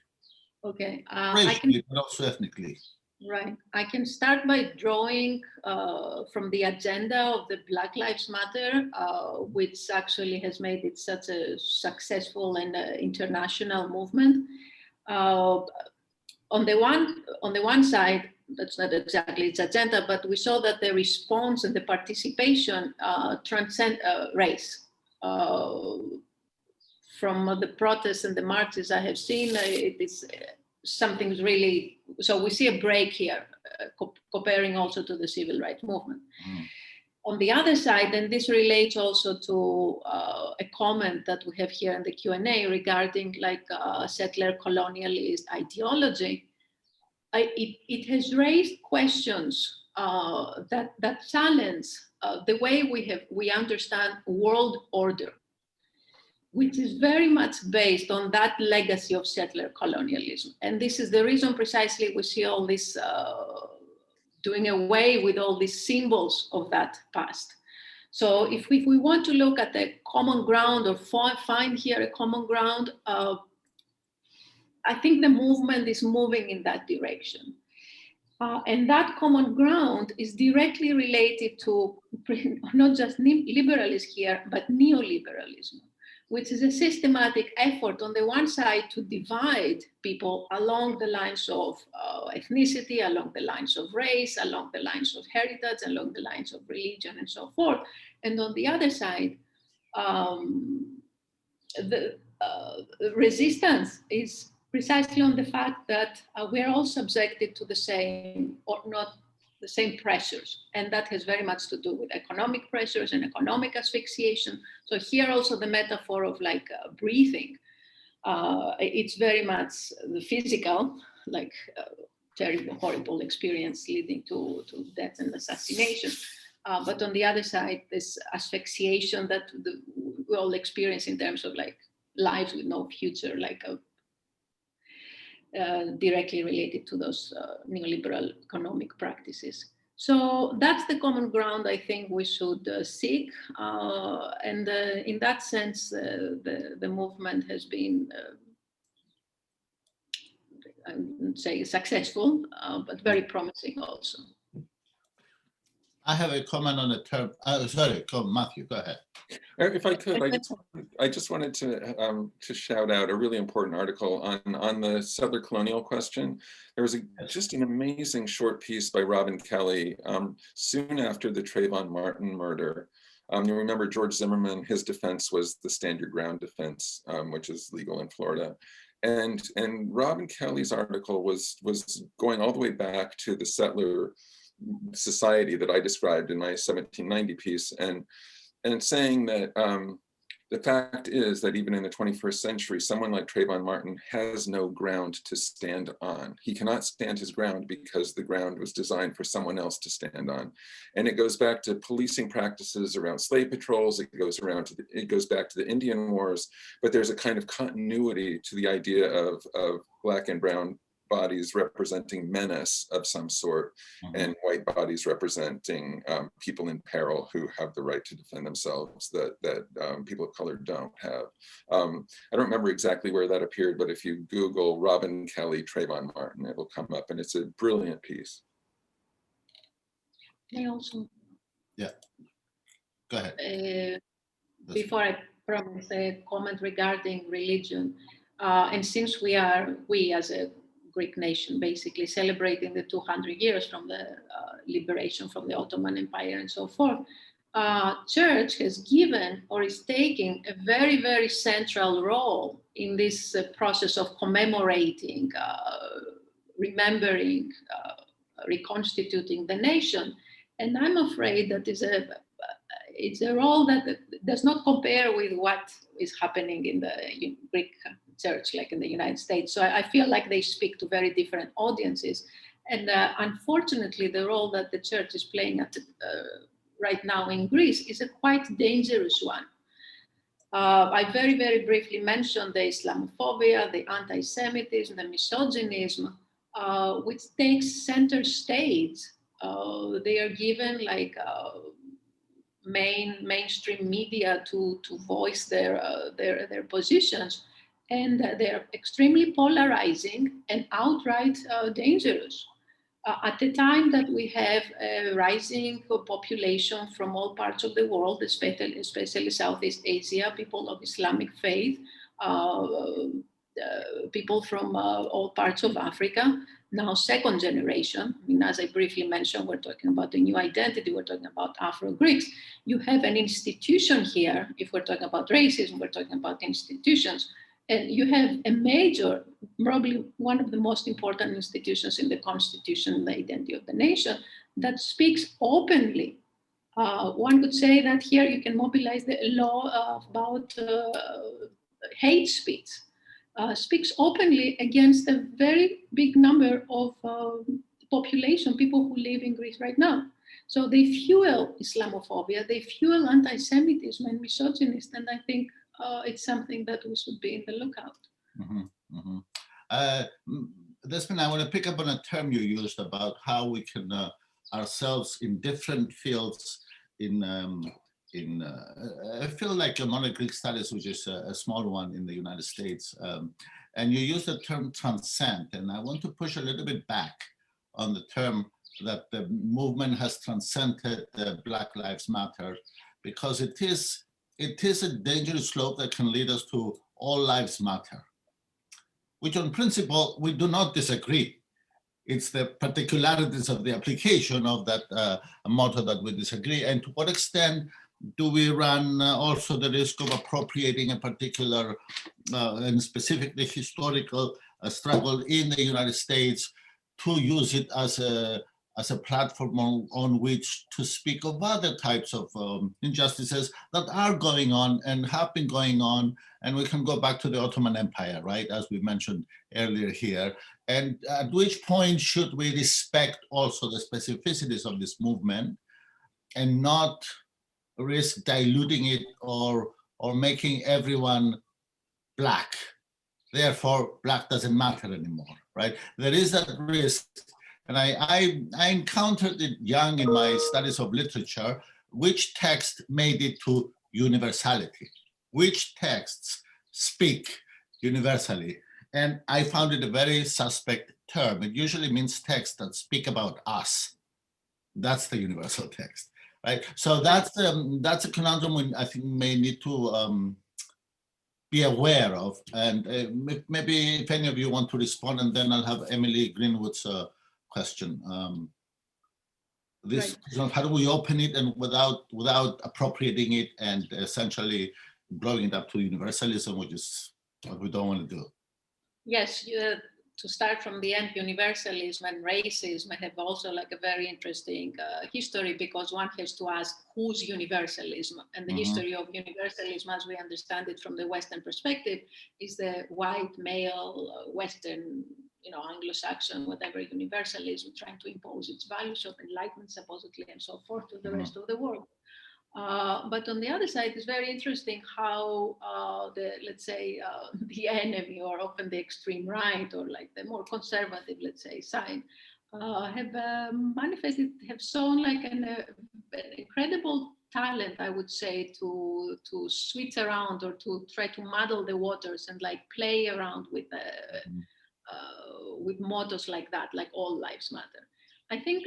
Okay. Racially, but also ethnically. Right. I can start by drawing from the agenda of the Black Lives Matter, which actually has made it such a successful and international movement. On the one side, that's not exactly its agenda, but we saw that the response and the participation transcend race. From the protests and the marches I have seen, it is something's really, so we see a break here, comparing also to the civil rights movement. On the other side, and this relates also to a comment that we have here in the Q&A regarding like settler colonialist ideology, it has raised questions that challenge the way we understand world order, which is very much based on that legacy of settler colonialism. And this is the reason precisely we see all this doing away with all these symbols of that past. So if we want to look at the common ground or find here a common ground, I think the movement is moving in that direction. And that common ground is directly related to not just liberalism here, but neoliberalism, which is a systematic effort on the one side to divide people along the lines of ethnicity, along the lines of race, along the lines of heritage, along the lines of religion and so forth. And on the other side, the resistance is precisely on the fact that we're all subjected to the same, or not the same pressures. And that has very much to do with economic pressures and economic asphyxiation. So here also the metaphor of like breathing, it's very much the physical, like terrible, horrible experience leading to death and assassination. But on the other side, this asphyxiation that we all experience in terms of like lives with no future, like directly related to those neoliberal economic practices. So that's the common ground I think we should seek. And in that sense, the movement has been, I wouldn't say successful, but very promising also. I have a comment on the term. Sorry, Matthew, go ahead. If I could, I just wanted to shout out a really important article on the settler colonial question. There was just an amazing short piece by Robin Kelly soon after the Trayvon Martin murder. You remember George Zimmerman, his defense was the stand your ground defense, which is legal in Florida. And Robin Kelly's article was going all the way back to the settler society that I described in my 1790 piece, and saying that the fact is that even in the 21st century, someone like Trayvon Martin has no ground to stand on. He cannot stand his ground because the ground was designed for someone else to stand on. And it goes back to policing practices around slave patrols, it goes back to the Indian Wars, but there's a kind of continuity to the idea of Black and brown bodies representing menace of some sort, and white bodies representing people in peril who have the right to defend themselves that people of color don't have. I don't remember exactly where that appeared, but if you Google Robin Kelly, Trayvon Martin, it will come up, and it's a brilliant piece. I also, yeah, go ahead. Before I promise a comment regarding religion, and since we as a Greek nation basically celebrating the 200 years from the liberation from the Ottoman Empire and so forth, Church has given or is taking a very, very central role in this process of commemorating, remembering, reconstituting the nation. And I'm afraid that it's a role that does not compare with what is happening in the Greek Church, like in the United States. So I feel like they speak to very different audiences. And unfortunately, the role that the Church is playing right now in Greece is a quite dangerous one. I very, very briefly mentioned the Islamophobia, the anti-Semitism, the misogynism, which takes center stage. They are given like mainstream media to voice their positions, and they're extremely polarizing and outright dangerous. At the time that we have a rising population from all parts of the world, especially Southeast Asia, people of Islamic faith, people from all parts of Africa, now second generation. I mean, as I briefly mentioned, we're talking about a new identity, we're talking about Afro-Greeks. You have an institution here. If we're talking about racism, we're talking about institutions. And you have a major, probably one of the most important institutions in the Constitution, the identity of the nation, that speaks openly. One could say that here you can mobilize the law about hate speech, speaks openly against a very big number of population, people who live in Greece right now. So they fuel Islamophobia, they fuel anti-Semitism and misogyny, and I think it's something that we should be in the lookout. Despina, I want to pick up on a term you used about how we can ourselves in different fields I feel like modern Greek studies, which is a small one in the United States, and you use the term transcend, and I want to push a little bit back on the term that the movement has transcended Black Lives Matter, because it is a dangerous slope that can lead us to all lives matter, which on principle we do not disagree. It's the particularities of the application of that motto that we disagree, and to what extent do we run also the risk of appropriating a particular and specifically historical struggle in the United States to use it as a platform on which to speak of other types of injustices that are going on and have been going on. And we can go back to the Ottoman Empire, right, as we mentioned earlier here. And at which point should we respect also the specificities of this movement and not risk diluting it or making everyone Black? Therefore, Black doesn't matter anymore, right? There is that risk. And I encountered it young in my studies of literature, which text made it to universality, which texts speak universally. And I found it a very suspect term. It usually means texts that speak about us. That's the universal text, right? So that's a conundrum we, I think, may need to be aware of. And maybe if any of you want to respond, and then I'll have Emily Greenwood's question. This, right. How do we open it and without appropriating it and essentially blowing it up to universalism, which is what we don't want to do? Yes, to start from the end, universalism and racism have also like a very interesting history, because one has to ask whose universalism, and the history of universalism as we understand it from the Western perspective is the white male Western, Anglo-Saxon, whatever universalism, trying to impose its values of enlightenment supposedly and so forth to the rest of the world. But on the other side, it's very interesting how the enemy, or often the extreme right, or like the more conservative, let's say, side, have manifested, have shown like an incredible talent, I would say, to switch around or to try to muddle the waters and like play around with mottos like that, like all lives matter. I think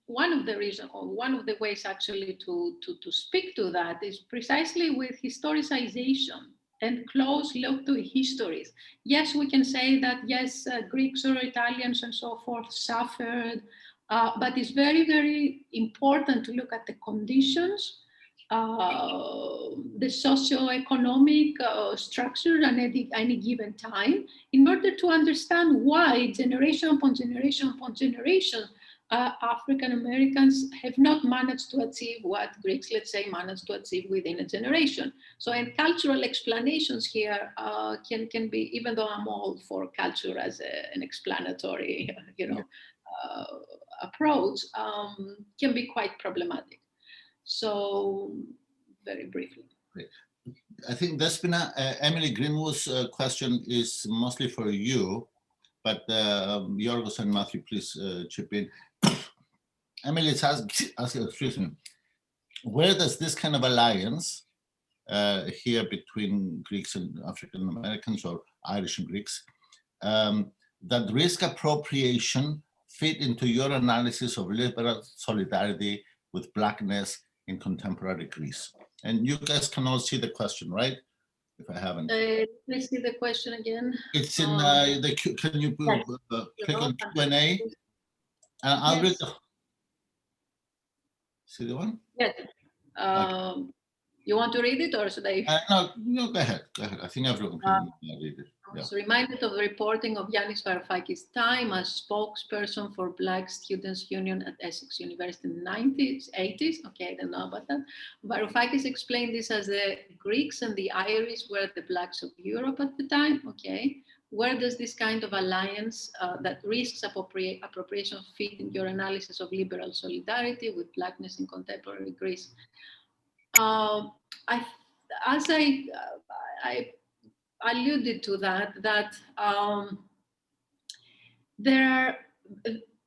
one of the reasons, or one of the ways actually to speak to that is precisely with historicization and close look to histories. Yes, we can say that, yes, Greeks or Italians and so forth suffered, but it's very, very important to look at the conditions, the socio-economic structure at any given time, in order to understand why generation upon generation upon generation, African Americans have not managed to achieve what Greeks, let's say, managed to achieve within a generation. So, and cultural explanations here can be, even though I'm all for culture as an explanatory, approach, can be quite problematic. So, very briefly. Great. I think Despina, Emily Greenwood's question is mostly for you, but Yorgos and Matthew, please chip in. Emily is asking, excuse me, where does this kind of alliance here between Greeks and African Americans, or Irish and Greeks, that risk appropriation fit into your analysis of liberal solidarity with Blackness in contemporary Greece? And you guys can all see the question, right? If I haven't. Let's see the question again. It's in can you click on Q&A? I'll read the, see the one? Yes. Okay. You want to read it or should I? No, go ahead. Go ahead. I think everyone can read it. I was reminded of the reporting of Yannis Varoufakis' time as spokesperson for Black Students' Union at Essex University in the 80s. Okay, I don't know about that. Varoufakis explained this as the Greeks and the Irish were the blacks of Europe at the time. Okay, where does this kind of alliance that risks appropriation fit in your analysis of liberal solidarity with blackness in contemporary Greece? As I alluded to that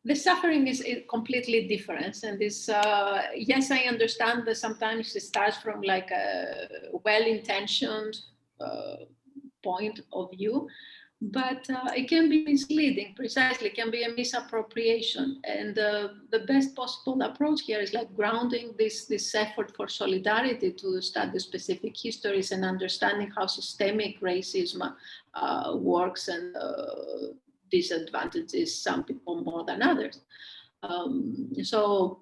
the suffering is completely different, and this yes, I understand that sometimes it starts from like a well-intentioned point of view, but it can be misleading. Precisely, it can be a misappropriation, and the best possible approach here is like grounding this effort for solidarity to study specific histories and understanding how systemic racism works and disadvantages some people more than others. So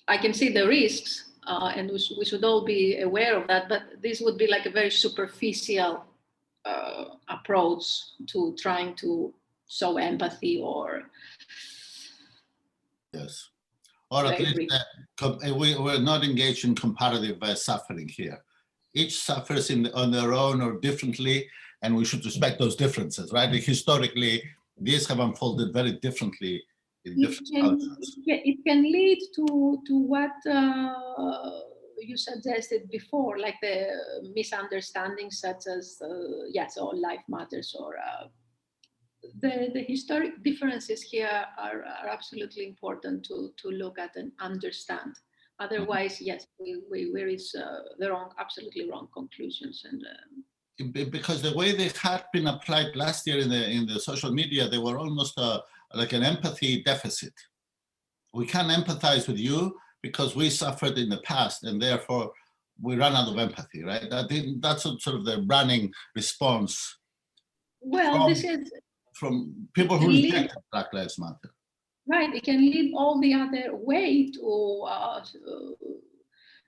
I can see the risks, and we should all be aware of that, but this would be like a very superficial approach to trying to show empathy or yes, or at least we're not engaged in comparative suffering here. Each suffers on their own or differently, and we should respect those differences, right? Historically, these have unfolded very differently in different cultures. It can lead to what you suggested before, like the misunderstandings such as, yes, all life matters, or the historic differences here are absolutely important to look at and understand. Otherwise, yes, we reach the absolutely wrong conclusions. And because the way they had been applied last year in the social media, they were almost like an empathy deficit. We can't empathize with you because we suffered in the past, and therefore we run out of empathy, right? That's sort of the running response. Well, this is from people who reject Black Lives Matter. Right, it can lead all the other way to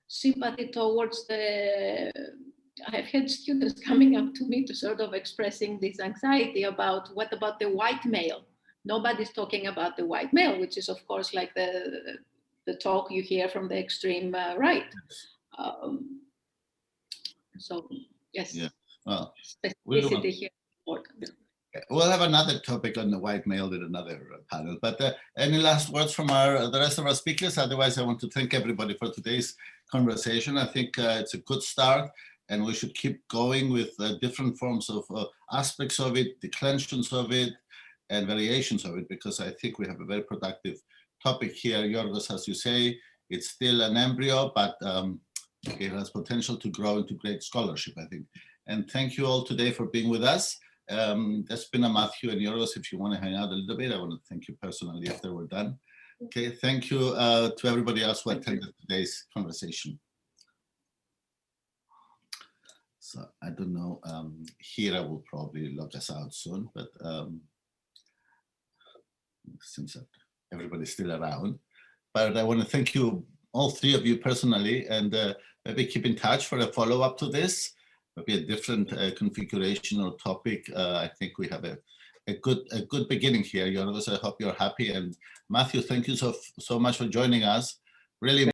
sympathy towards I've had students coming up to me to sort of expressing this anxiety about what about the white male? Nobody's talking about the white male, which is of course like the talk you hear from the extreme right. So yes, yeah. Well, specificity here is important. We'll have another topic on the white male in another panel, but any last words from the rest of our speakers? Otherwise, I want to thank everybody for today's conversation. I think it's a good start, and we should keep going with different forms of aspects of it, declensions of it, and variations of it, because I think we have a very productive topic here. Yorgos, as you say, it's still an embryo, but it has potential to grow into great scholarship, I think. And thank you all today for being with us. That's been Matthew and Yorgos. If you want to hang out a little bit, I want to thank you personally after we're done. Okay, thank you to everybody else who attended today's conversation. So I don't know, Hira will probably log us out soon, but it seems that everybody's still around. But I want to thank you, all three of you personally, and maybe keep in touch for a follow-up to this. Maybe a different configuration or topic. I think we have a good beginning here. Yorgos, I hope you're happy. And Matthew, thank you so much for joining us. Really